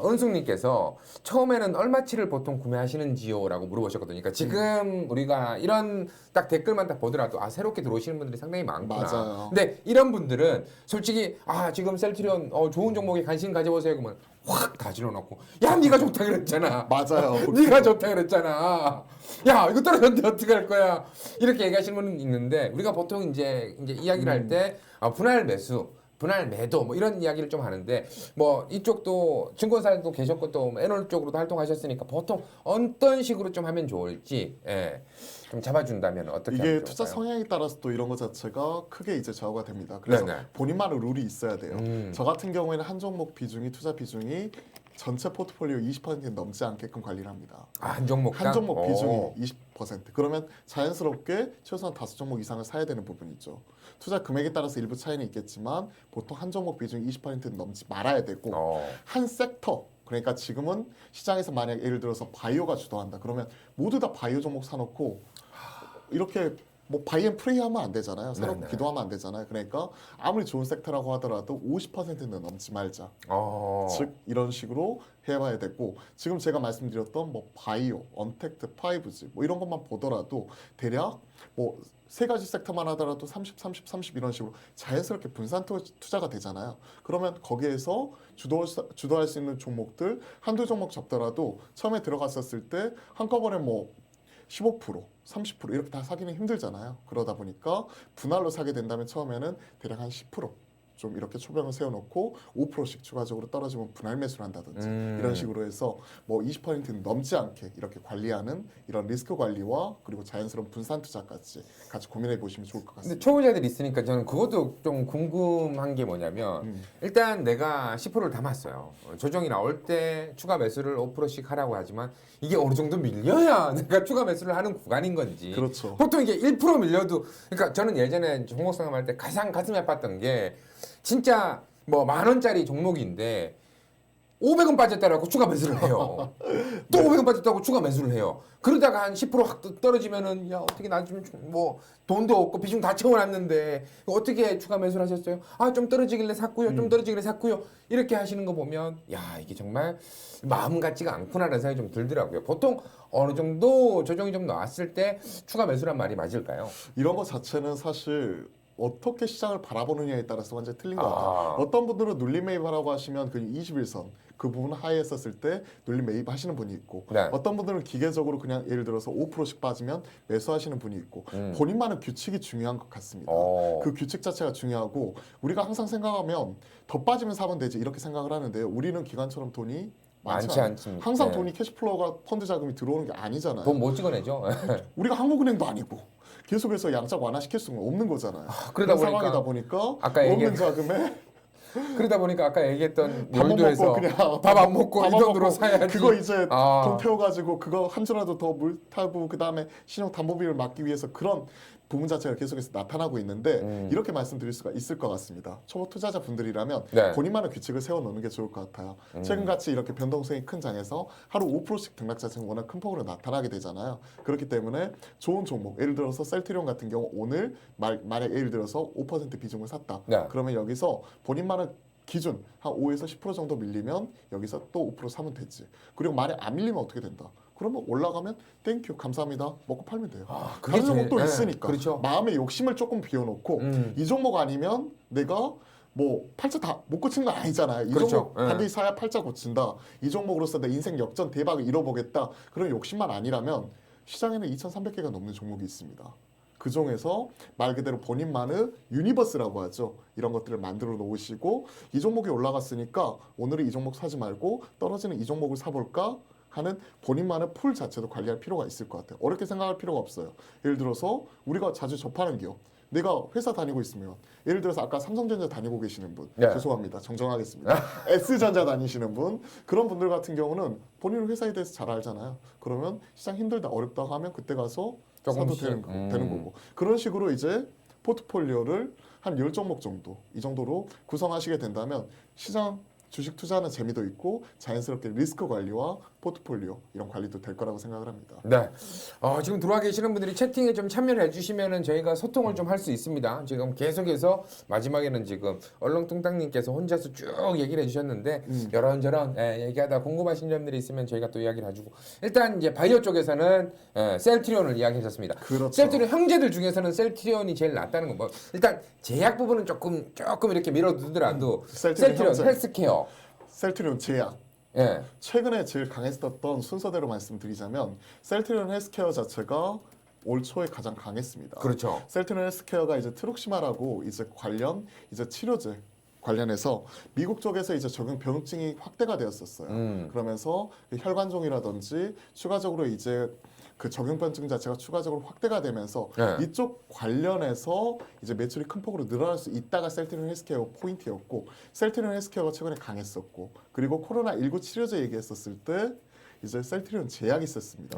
은숙님께서 처음에는 얼마치를 보통 구매하시는지요라고 물어보셨거든요. 그러니까 지금 우리가 이런 딱 댓글만 딱 보더라도 새롭게 들어오시는 분들이 상당히 많구나. 맞아요. 근데 이런 분들은 솔직히 지금 셀트리온 좋은 종목에 관심 가져보세요. 그러면 확 다 질러놓고 야 네가 좋다 그랬잖아. 맞아요. 네가 좋다 그랬잖아. 야 이거 떨어졌는데 어떻게 할 거야. 이렇게 얘기하시는 분은 있는데 우리가 보통 이제 이야기를 할 때 분할 매수 분할 매도 뭐 이런 이야기를 좀 하는데 뭐 이쪽도 증권사도 계셨고 또 애널 쪽으로도 활동하셨으니까 보통 어떤 식으로 좀 하면 좋을지 좀 잡아준다면 어떻게 하면 이게 좋을까요? 투자 성향에 따라서 또 이런 것 자체가 크게 이제 좌우가 됩니다. 그래서 네네. 본인만의 룰이 있어야 돼요. 저 같은 경우에는 한 종목 비중이 투자 비중이 전체 포트폴리오 20% 넘지 않게끔 관리를 합니다. 한 종목당? 한 종목 비중이 20%. 그러면 자연스럽게 최소한 5종목 이상을 사야 되는 부분이 있죠. 투자 금액에 따라서 일부 차이는 있겠지만 보통 한 종목 비중이 20%는 넘지 말아야 되고 한 섹터 그러니까 지금은 시장에서 만약 예를 들어서 바이오가 주도한다. 그러면 모두 다 바이오 종목 사놓고 이렇게 뭐 바이앤프레이 하면 안 되잖아요. 사놓고 기도하면 안 되잖아요. 그러니까 아무리 좋은 섹터라고 하더라도 50%는 넘지 말자. 즉 이런 식으로 해봐야 되고 지금 제가 말씀드렸던 뭐 바이오, 언택트, 5G 뭐 이런 것만 보더라도 대략 뭐 세 가지 섹터만 하더라도 30, 30, 30 이런 식으로 자연스럽게 분산 투자가 되잖아요. 그러면 거기에서 주도할 수 있는 종목들 한두 종목 잡더라도 처음에 들어갔었을 때 한꺼번에 뭐 15%, 30% 이렇게 다 사기는 힘들잖아요. 그러다 보니까 분할로 사게 된다면 처음에는 대략 한 10%, 좀 이렇게 초병을 세워놓고 5%씩 추가적으로 떨어지면 분할 매수를 한다든지 음. 이런 식으로 해서 뭐 20% 넘지 않게 이렇게 관리하는 이런 리스크 관리와 그리고 자연스러운 분산 투자까지 같이 고민해 보시면 좋을 것 근데 같습니다. 초보자들이 있으니까 저는 그것도 좀 궁금한 게 뭐냐면 일단 내가 10%를 담았어요. 조정이 나올 때 추가 매수를 5%씩 하라고 하지만 이게 어느 정도 밀려야 내가 추가 매수를 하는 구간인 건지. 그렇죠. 보통 이게 1% 밀려도 그러니까 저는 예전에 종목 상담할 때 가장 가슴이 아팠던 게 진짜 뭐 10,000원짜리 종목인데 500원 빠졌다라고 추가 매수를 해요. 또 500원 빠졌다고 추가 매수를 해요. 그러다가 한 10%확 떨어지면은 야 어떻게 나 지금 뭐 돈도 없고 비중 다 채워놨는데 어떻게 추가 매수를 하셨어요? 아 좀 떨어지길래 샀고요. 좀 떨어지길래 샀고요. 이렇게 하시는 거 보면 야 이게 정말 마음 같지가 않구나라는 생각이 좀 들더라고요. 보통 어느 정도 조정이 좀 나왔을 때 추가 매수란 말이 맞을까요? 이런 것 자체는 사실 어떻게 시장을 바라보느냐에 따라서 완전히 틀린 것 같아요. 아. 어떤 분들은 눌림 매입하라고 하시면 그 21선 그 부분 하에 있었을 때 눌림 매입하시는 분이 있고 네. 어떤 분들은 기계적으로 그냥 예를 들어서 5%씩 빠지면 매수하시는 분이 있고 본인만의 규칙이 중요한 것 같습니다. 그 규칙 자체가 중요하고 우리가 항상 생각하면 더 빠지면 사면 되지 이렇게 생각을 하는데 우리는 기관처럼 돈이 많지 않습니다. 항상 네. 돈이 캐시플로우가 펀드 자금이 들어오는 게 아니잖아요. 돈 못 찍어내죠. 우리가 한국은행도 아니고 계속해서 양적 완화시킬 수는 없는 거잖아요. 그러다 그런 보니까 상황이다 보니까 아까 없는 자금에 그러다 보니까 아까 얘기했던 밥 못 여의도에서 먹고 그냥 밥 안 먹고 밥 이 안 돈으로 먹고 사야지. 그거 이제 아. 돈 태워가지고 그거 한 주라도 더 물 타고 그 다음에 신용 담보비를 막기 위해서 그런 부분 자체가 계속해서 나타나고 있는데 이렇게 말씀드릴 수가 있을 것 같습니다. 초보 투자자 분들이라면 네. 본인만의 규칙을 세워놓는 게 좋을 것 같아요. 최근같이 이렇게 변동성이 큰 장에서 하루 5%씩 등락 자체는 워낙 큰 폭으로 나타나게 되잖아요. 그렇기 때문에 좋은 종목, 예를 들어서 셀트리온 같은 경우 오늘 만약 예를 들어서 5% 비중을 샀다. 네. 그러면 여기서 본인만의 기준 한 5에서 10% 정도 밀리면 여기서 또 5% 사면 되지. 그리고 만약 안 밀리면 어떻게 된다? 그러면 올라가면 땡큐 감사합니다 먹고 팔면 돼요. 그게 다른 종목도 제일- 있으니까 그렇죠. 마음의 욕심을 조금 비워놓고 이 종목 아니면 내가 뭐 팔자 다 못 고친 건 아니잖아요. 이 그렇죠. 종목 예. 반드시 사야 팔자 고친다. 이 종목으로서 내 인생 역전 대박을 이뤄보겠다. 그런 욕심만 아니라면 시장에는 2,300개가 넘는 종목이 있습니다. 그 중에서 말 그대로 본인만의 유니버스라고 하죠. 이런 것들을 만들어 놓으시고 이 종목이 올라갔으니까 오늘은 이 종목 사지 말고 떨어지는 이 종목을 사볼까 하는 본인만의 풀 자체도 관리할 필요가 있을 것 같아요. 어렵게 생각할 필요가 없어요. 예를 들어서 우리가 자주 접하는 기업 내가 회사 다니고 있으면 예를 들어서 아까 삼성전자 다니고 계시는 분 네. 죄송합니다. 정정하겠습니다. S전자 다니시는 분 그런 분들 같은 경우는 본인 회사에 대해서 잘 알잖아요. 그러면 시장 힘들다 어렵다 하면 그때 가서 사도 조금씩. 되는 거고 그런 식으로 이제 포트폴리오를 한 10종목 정도 이 정도로 구성하시게 된다면 시장 주식 투자하는 재미도 있고 자연스럽게 리스크 관리와 포트폴리오 이런 관리도 될 거라고 생각을 합니다. 네. 지금 들어와 계시는 분들이 채팅에 좀 참여를 해주시면은 저희가 소통을 좀 할 수 있습니다. 지금 계속해서 마지막에는 지금 얼렁뚱땅님께서 혼자서 쭉 얘기를 해주셨는데 이런저런 얘기하다 궁금하신 점들이 있으면 저희가 또 이야기를 해주고 일단 이제 바이오 쪽에서는 셀트리온을 이야기하셨습니다. 그렇죠. 셀트리온 형제들 중에서는 셀트리온이 제일 낫다는 거 뭐 일단 제약 부분은 조금 이렇게 밀어두더라도 셀트리온 형제. 헬스케어 셀트리온 제약 예. 최근에 제일 강했었던 순서대로 말씀드리자면 셀트리온 헬스케어 자체가 올 초에 가장 강했습니다. 그렇죠. 셀트리온 헬스케어가 이제 트룩시마라고 이제 관련 이제 치료제 관련해서 미국 쪽에서 이제 적용 병증이 확대가 되었었어요. 그러면서 혈관종이라든지 추가적으로 이제 그 적용병증 자체가 추가적으로 확대가 되면서 네. 이쪽 관련해서 이제 매출이 큰 폭으로 늘어날 수 있다가 셀트리온 헬스케어 포인트였고 셀트리온 헬스케어가 최근에 강했었고 그리고 코로나19 치료제 얘기했었을 때 이제 셀트리온 제약이 있었습니다.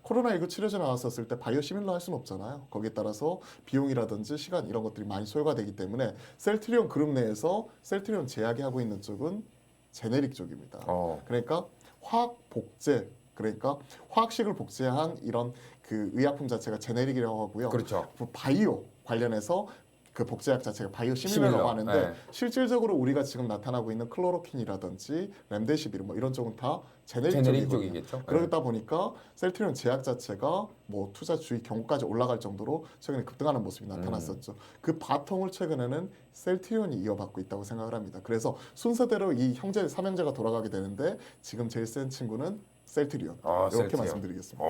코로나19 치료제 나왔었을 때 바이오 시밀러 할 수는 없잖아요. 거기에 따라서 비용이라든지 시간 이런 것들이 많이 소요가 되기 때문에 셀트리온 그룹 내에서 셀트리온 제약이 하고 있는 쪽은 제네릭 쪽입니다. 그러니까 화학 복제 그러니까 화학식을 복제한 이런 그 의약품 자체가 제네릭이라고 하고요. 그렇죠. 바이오 관련해서 그 복제약 자체가 바이오 시밀러라고 하는데 네. 실질적으로 우리가 지금 나타나고 있는 클로로킨이라든지 렘데시비르 뭐 이런 쪽은 다 제네릭 제네릭 쪽이거든요. 쪽이겠죠. 그러다 보니까 셀트리온 제약 자체가 뭐 투자 주의 경고까지 올라갈 정도로 최근에 급등하는 모습이 나타났었죠. 그 바통을 최근에는 셀트리온이 이어받고 있다고 생각을 합니다. 그래서 순서대로 이 형제 삼형제가 돌아가게 되는데 지금 제일 센 친구는 셀트리온 이렇게 셀트리온. 말씀드리겠습니다.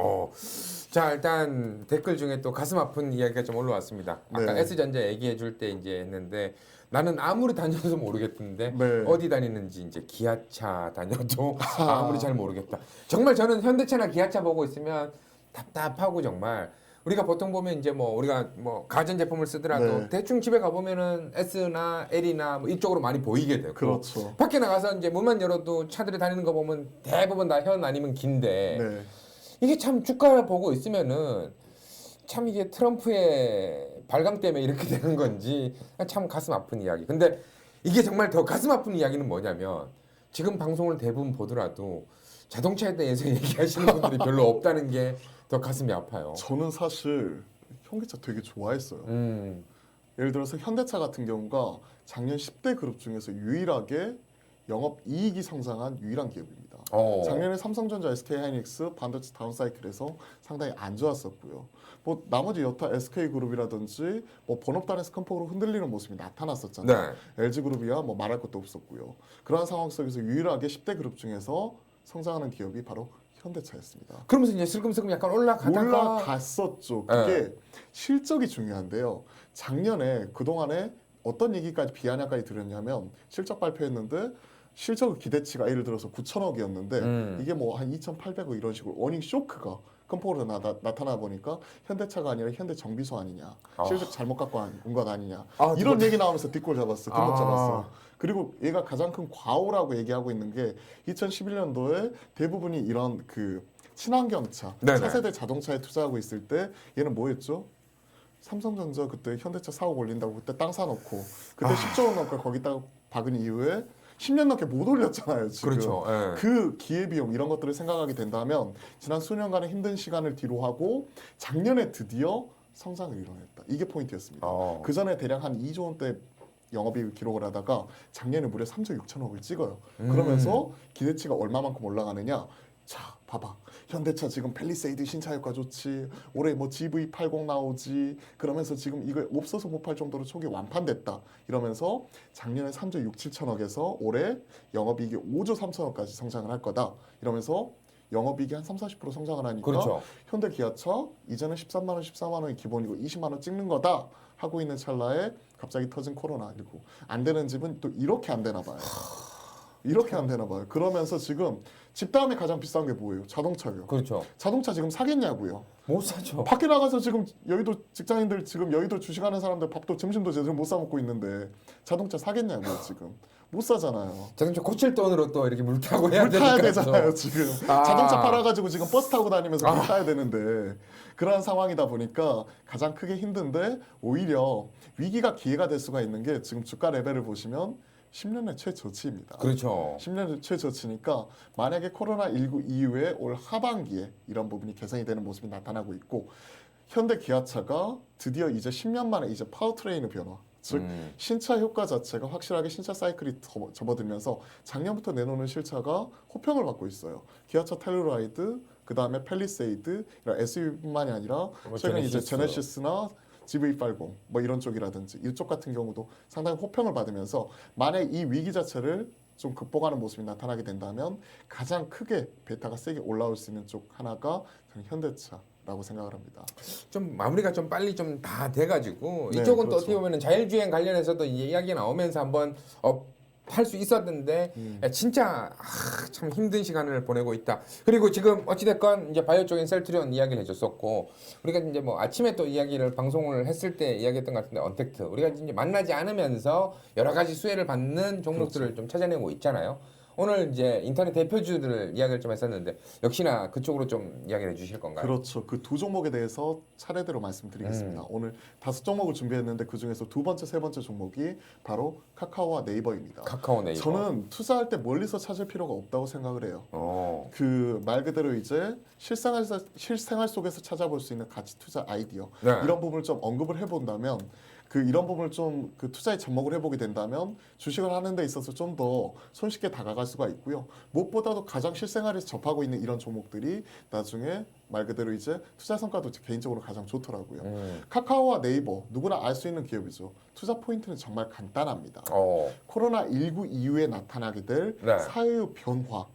자 일단 댓글 중에 또 가슴 아픈 이야기가 좀 올라왔습니다. 아까 네. S전자 얘기해 줄 때 이제 했는데 나는 아무리 다녀도 모르겠던데 네. 어디 다니는지 이제 기아차 다녀도 아무리 잘 모르겠다. 정말 저는 현대차나 기아차 보고 있으면 답답하고 정말 우리가 보통 보면 이제 뭐 우리가 뭐 가전 제품을 쓰더라도 네. 대충 집에 가 보면은 S나 L이나 뭐 이쪽으로 많이 보이게 되고 그렇죠. 밖에 나가서 이제 문만 열어도 차들이 다니는 거 보면 대부분 다 현 아니면 긴데 네. 이게 참 주가를 보고 있으면은 참 이게 트럼프의 발광 때문에 이렇게 되는 건지 참 가슴 아픈 이야기. 근데 이게 정말 더 가슴 아픈 이야기는 뭐냐면 지금 방송을 대부분 보더라도 자동차에 대해서 얘기하시는 분들이 별로 없다는 게 더 가슴이 아파요. 저는 사실 현대차 되게 좋아했어요. 예를 들어서 현대차 같은 경우가 작년 10대 그룹 중에서 유일하게 영업 이익이 성장한 유일한 기업입니다. 작년에 삼성전자, SK하이닉스 반도체 다운사이클에서 상당히 안 좋았었고요. 뭐 나머지 여타 SK그룹이라든지 뭐 본업단에서 큰 폭으로 흔들리는 모습이 나타났었잖아요. 네. LG그룹이야 뭐 말할 것도 없었고요. 그러한 상황 속에서 유일하게 10대 그룹 중에서 성장하는 기업이 바로 현대차였습니다. 그러면서 이제 슬금슬금 약간 올라가다가 올라갔었죠. 그게 실적이 중요한데요. 작년에 그동안에 어떤 얘기까지 비아냥까지 들었냐면 실적 발표했는데 실적 기대치가 예를 들어서 9천억이었는데 이게 뭐 한 2,800억 이런 식으로 어닝 쇼크가 큰 폭으로 나타나 보니까 현대차가 아니라 현대정비소 아니냐, 실적 잘못 갖고 온 것 아니냐, 이런 얘기 나오면서 뒷골 잡았어, 뒷목 잡았어. 그리고 얘가 가장 큰 과오라고 얘기하고 있는 게 2011년도에 대부분이 이런 그 친환경차, 차세대 자동차에 투자하고 있을 때 얘는 뭐였죠? 삼성전자 그때 현대차 사업 올린다고 그때 땅 사놓고 그때 10조 원 넘게 거기다가 박은 이후에 10년 넘게 못 올렸잖아요. 지금. 그렇죠. 그 기회비용 이런 것들을 생각하게 된다면 지난 수년간의 힘든 시간을 뒤로하고 작년에 드디어 성장을 이뤄냈다. 이게 포인트였습니다. 그 전에 대략 한 2조 원대 영업이익 기록을 하다가 작년에 무려 3조 6천억을 찍어요. 그러면서 기대치가 얼마만큼 올라가느냐? 자, 봐봐. 현대차 지금 팰리세이드 신차 효과 좋지. 올해 뭐 GV80 나오지. 그러면서 지금 이거 없어서 못 팔 정도로 초기 완판됐다. 이러면서 작년에 3조 6, 7천억에서 올해 영업이익이 5조 3천억까지 성장을 할 거다. 이러면서 영업이익이 한 3, 40% 성장을 하니까 그렇죠. 현대 기아차 이제는 13만 원, 14만 원이 기본이고 20만 원 찍는 거다 하고 있는 찰나에 갑자기 터진 코로나19. 안 되는 집은 또 이렇게 안 되나 봐요. 이렇게 안 되나 봐요. 그러면서 지금 집 다음에 가장 비싼 게 뭐예요? 자동차요. 그렇죠. 자동차 지금 사겠냐고요. 못 사죠. 밖에 나가서 지금 여의도 직장인들 지금 여의도 주식하는 사람들 밥도 점심도 제대로 못 사 먹고 있는데 자동차 사겠냐고요 지금. 못 사잖아요. 자동차 고칠 돈으로 또 이렇게 물 타고 해야 물 타야 되니까 되잖아요 지금. 자동차 팔아가지고 지금 버스 타고 다니면서 물 타야 되는데 그러한 상황이다 보니까 가장 크게 힘든데 오히려 위기가 기회가 될 수가 있는 게 지금 주가 레벨을 보시면 10년의 최저치입니다. 그렇죠. 10년의 최저치니까 만약에 코로나19 이후에 올 하반기에 이런 부분이 개선이 되는 모습이 나타나고 있고 현대 기아차가 드디어 이제 10년 만에 이제 파워트레인의 변화 즉 신차 효과 자체가 확실하게 신차 사이클이 접어들면서 작년부터 내놓는 실차가 호평을 받고 있어요. 기아차 텔루라이드, 그 다음에 팰리세이드 이런 SUV뿐만이 아니라 최근 이제 제네시스나 GV80 뭐 이런 쪽이라든지 이쪽 같은 경우도 상당히 호평을 받으면서 만약 이 위기 자체를 좀 극복하는 모습이 나타나게 된다면 가장 크게 베타가 세게 올라올 수 있는 쪽 하나가 저는 현대차라고 생각을 합니다. 좀 마무리가 좀 빨리 좀 다 돼가지고 네, 이쪽은 또 그렇죠. 어떻게 보면은 자율주행 관련해서도 이야기 나오면서 한번 할 수 있었는데 진짜 참 힘든 시간을 보내고 있다. 그리고 지금 어찌됐건 이제 바이오 쪽인 셀트리온 이야기를 해줬었고 우리가 이제 뭐 아침에 또 이야기를 방송을 했을 때 이야기했던 것 같은데 언택트 우리가 이제 만나지 않으면서 여러 가지 수혜를 받는 종목들을 좀 찾아내고 있잖아요. 오늘 이제 인터넷 대표주들을 이야기를 좀 했었는데 역시나 그쪽으로 좀 이야기를 해주실 건가요? 그렇죠. 그 두 종목에 대해서 차례대로 말씀드리겠습니다. 오늘 5종목을 준비했는데 그 중에서 두 번째, 세 번째 종목이 바로 카카오와 네이버입니다. 카카오 네이버. 저는 투자할 때 멀리서 찾을 필요가 없다고 생각을 해요. 그 말 그대로 이제 실생활 속에서 찾아볼 수 있는 가치 투자 아이디어 이런 부분을 좀 언급을 해본다면 이런 부분을 좀 그 투자에 접목을 해보게 된다면 주식을 하는 데 있어서 좀 더 손쉽게 다가갈 수가 있고요. 무엇보다도 가장 실생활에서 접하고 있는 이런 종목들이 나중에 말 그대로 이제 투자 성과도 개인적으로 가장 좋더라고요. 카카오와 네이버 누구나 알 수 있는 기업이죠. 투자 포인트는 정말 간단합니다. 코로나19 이후에 나타나게 될 사회의 변화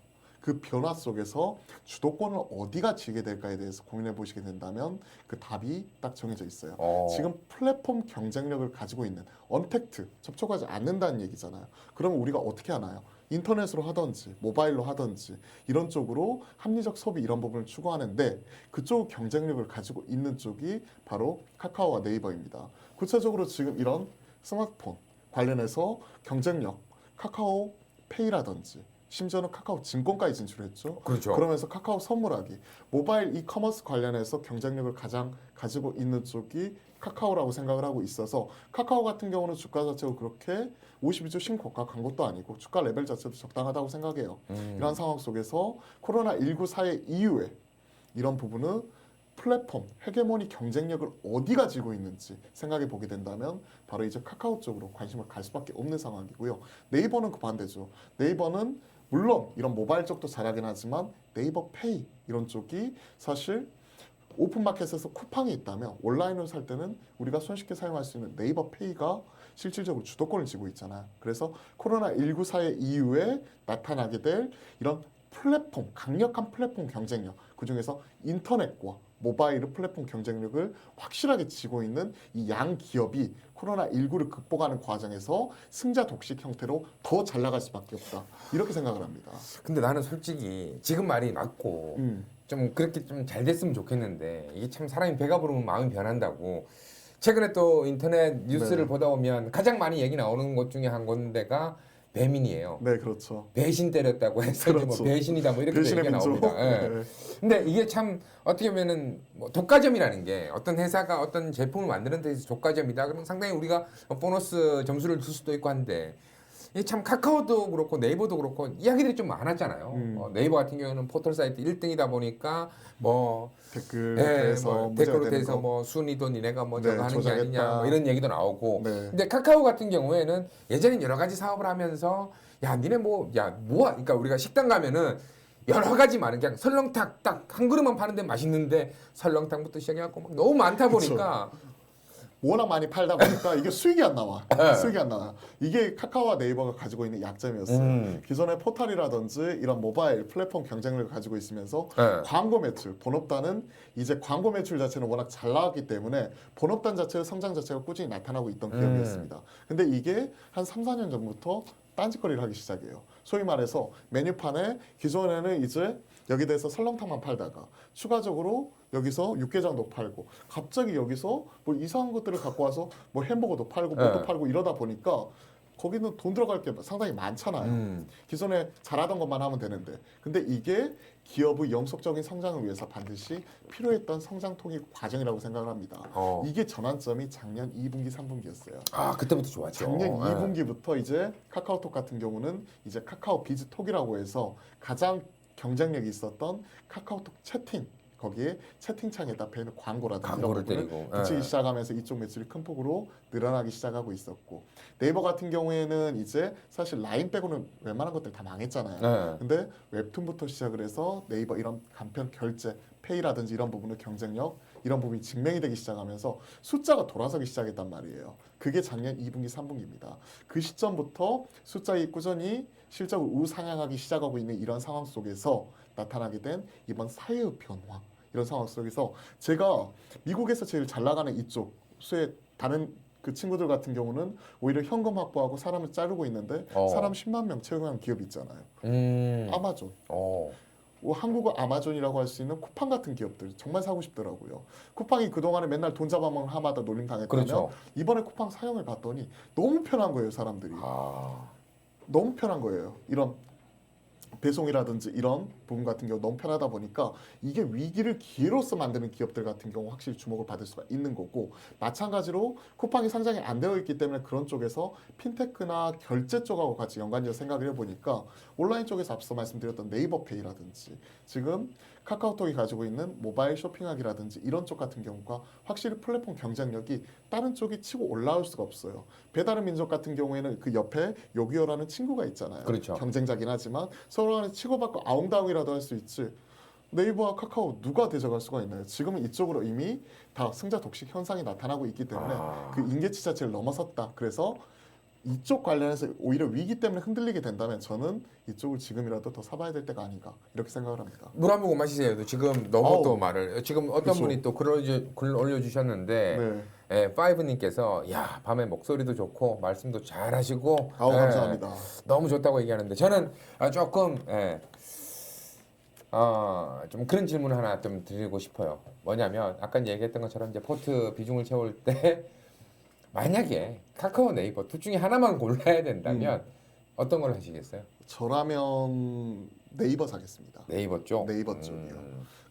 그 변화 속에서 주도권을 어디가 쥐게 될까에 대해서 고민해 보시게 된다면 그 답이 딱 정해져 있어요. 지금 플랫폼 경쟁력을 가지고 있는 언택트, 접촉하지 않는다는 얘기잖아요. 그러면 우리가 어떻게 하나요? 인터넷으로 하든지 모바일로 하든지 이런 쪽으로 합리적 소비 이런 부분을 추구하는데 그쪽 경쟁력을 가지고 있는 쪽이 바로 카카오와 네이버입니다. 구체적으로 지금 이런 스마트폰 관련해서 경쟁력, 카카오페이라든지 심지어는 카카오 증권까지 진출했죠. 그렇죠. 그러면서 카카오 선물하기, 모바일 이커머스 관련해서 경쟁력을 가장 가지고 있는 쪽이 카카오라고 생각을 하고 있어서 카카오 같은 경우는 주가 자체가 그렇게 52주 신고가 간 것도 아니고 주가 레벨 자체도 적당하다고 생각해요. 이런 상황 속에서 코로나19 사회 이후에 이런 부분은 플랫폼, 헤게모니 경쟁력을 어디 가지고 있는지 생각해 보게 된다면 바로 이제 카카오 쪽으로 관심을 갈 수밖에 없는 상황이고요. 네이버는 그 반대죠. 네이버는 물론 이런 모바일 쪽도 잘하긴 하지만 네이버 페이 이런 쪽이 사실 오픈마켓에서 쿠팡이 있다면 온라인으로 살 때는 우리가 손쉽게 사용할 수 있는 네이버 페이가 실질적으로 주도권을 쥐고 있잖아요. 그래서 코로나19 사회 이후에 나타나게 될 이런 플랫폼, 강력한 플랫폼 경쟁력, 그중에서 인터넷과 모바일 플랫폼 경쟁력을 확실하게 쥐고 있는 이 양 기업이 코로나19를 극복하는 과정에서 승자 독식 형태로 더 잘 나갈 수밖에 없다. 이렇게 생각을 합니다. 근데 나는 솔직히 지금 말이 맞고 좀 그렇게 좀 잘 됐으면 좋겠는데 이게 참 사람이 배가 부르면 마음이 변한다고. 최근에 또 인터넷 뉴스를 네. 보다 보면 가장 많이 얘기 나오는 것 중에 한 군데가 배민이에요. 네, 그렇죠. 배신 때렸다고 해서 그렇죠. 뭐 배신이다 뭐 이렇게 배신의 얘기가 민족. 나옵니다. 예. 네. 근데 이게 참 어떻게 보면은 뭐 독과점이라는 게 어떤 회사가 어떤 제품을 만드는 데 있어서 독과점이다. 그러면 상당히 우리가 보너스 점수를 줄 수도 있고 한데 이게 참 카카오도 그렇고 네이버도 그렇고 이야기들이 좀 많았잖아요. 네이버 같은 경우는 포털 사이트 1등이다 보니까 뭐 댓글에서 뭐 댓글로 돼서 뭐 순위도 니네가 뭐 네, 저거 하는 조작했다. 게 아니냐 뭐 이런 얘기도 나오고. 네. 근데 카카오 같은 경우에는 예전엔 여러 가지 사업을 하면서 야 니네 그러니까 우리가 식당 가면은 여러 가지 많은 그냥 설렁탕 딱 한 그릇만 파는데 맛있는데 설렁탕부터 시작해갖고 막 너무 많다 보니까 워낙 많이 팔다 보니까 이게 수익이 안 나와. 네. 수익이 안 나와. 이게 카카오와 네이버가 가지고 있는 약점이었어요. 기존의 포털이라든지 이런 모바일 플랫폼 경쟁력을 가지고 있으면서 네. 광고 매출, 본업단은 이제 광고 매출 자체는 워낙 잘 나왔기 때문에 본업단 자체의 성장 자체가 꾸준히 나타나고 있던 기업이었습니다. 근데 이게 한 3, 4년 전부터 딴짓거리를 하기 시작해요. 소위 말해서 메뉴판에 기존에는 이제 여기 대해서 설렁탕만 팔다가 추가적으로 여기서 육개장도 팔고 갑자기 여기서 뭐 이상한 것들을 갖고 와서 뭐 햄버거도 팔고 뭐도 네. 팔고 이러다 보니까 거기는 돈 들어갈 게 상당히 많잖아요. 기존에 잘하던 것만 하면 되는데 근데 이게 기업의 영속적인 성장을 위해서 반드시 필요했던 성장 통일 과정이라고 생각을 합니다. 이게 전환점이 작년 2분기, 3분기였어요. 아 그때부터 좋았죠. 작년 2분기부터 이제 카카오톡 같은 경우는 이제 카카오 비즈톡이라고 해서 가장 경쟁력이 있었던 카카오톡 채팅 거기에 채팅창에다 배는 광고라든지 광고를 이런 부분을 때리고. 붙이기 예. 시작하면서 이쪽 매출이 큰 폭으로 늘어나기 시작하고 있었고 네이버 같은 경우에는 이제 사실 라인 빼고는 웬만한 것들 다 망했잖아요. 예. 근데 웹툰부터 시작을 해서 네이버 이런 간편 결제 페이라든지 이런 부분의 경쟁력 이런 부분이 증명이 되기 시작하면서 숫자가 돌아서기 시작했단 말이에요. 그게 작년 2분기, 3분기입니다. 그 시점부터 숫자가 꾸준히 실적을 우상향하기 시작하고 있는 이런 상황 속에서 나타나게 된 이번 사회의 변화 이런 상황 속에서 제가 미국에서 제일 잘 나가는 이쪽 수의 다른 그 친구들 같은 경우는 오히려 현금 확보하고 사람을 자르고 있는데 사람 10만 명 채용한 기업이 있잖아요. 아마존. 한국어 아마존이라고 할 수 있는 쿠팡 같은 기업들 정말 사고 싶더라고요. 쿠팡이 그동안에 맨날 돈 잡아먹는 하마다 놀림 당했다면 그렇죠. 이번에 쿠팡 사용을 봤더니 너무 편한 거예요, 사람들이. 너무 편한 거예요. 이런 배송이라든지 이런 부분 같은 경우 너무 편하다 보니까 이게 위기를 기회로서 만드는 기업들 같은 경우 확실히 주목을 받을 수가 있는 거고 마찬가지로 쿠팡이 상장이 안 되어 있기 때문에 그런 쪽에서 핀테크나 결제 쪽하고 같이 연관지어 생각을 해보니까 온라인 쪽에서 앞서 말씀드렸던 네이버페이라든지 지금 카카오톡이 가지고 있는 모바일 쇼핑하기라든지 이런 쪽 같은 경우가 확실히 플랫폼 경쟁력이 다른 쪽이 치고 올라올 수가 없어요. 배달의 민족 같은 경우에는 그 옆에 요기요라는 친구가 있잖아요. 그렇죠. 경쟁자긴 하지만 서로 간에 치고받고 아웅다웅이라도 할 수 있지. 네이버와 카카오 누가 대적할 수가 있나요? 지금은 이쪽으로 이미 다 승자 독식 현상이 나타나고 있기 때문에 그 인계치 자체를 넘어섰다. 그래서 이쪽 관련해서 오히려 위기 때문에 흔들리게 된다면 저는 이쪽을 지금이라도 더 사봐야 될 때가 아닌가 이렇게 생각을 합니다. 물 한 모금 마시세요. 지금 너무 아우. 또 말을 지금 어떤 그쵸. 분이 또 글 올려주셨는데 네. 예, 파이브님께서 야 밤에 목소리도 좋고 말씀도 잘하시고 아우 예, 감사합니다. 너무 좋다고 얘기하는데 저는 조금 좀 그런 질문을 하나 좀 드리고 싶어요. 뭐냐면 아까 얘기했던 것처럼 이제 포트 비중을 채울 때 만약에 카카오 네이버 둘 중에 하나만 골라야 된다면 어떤 걸 하시겠어요? 저라면 네이버 사겠습니다. 네이버 쪽. 네이버 쪽이요.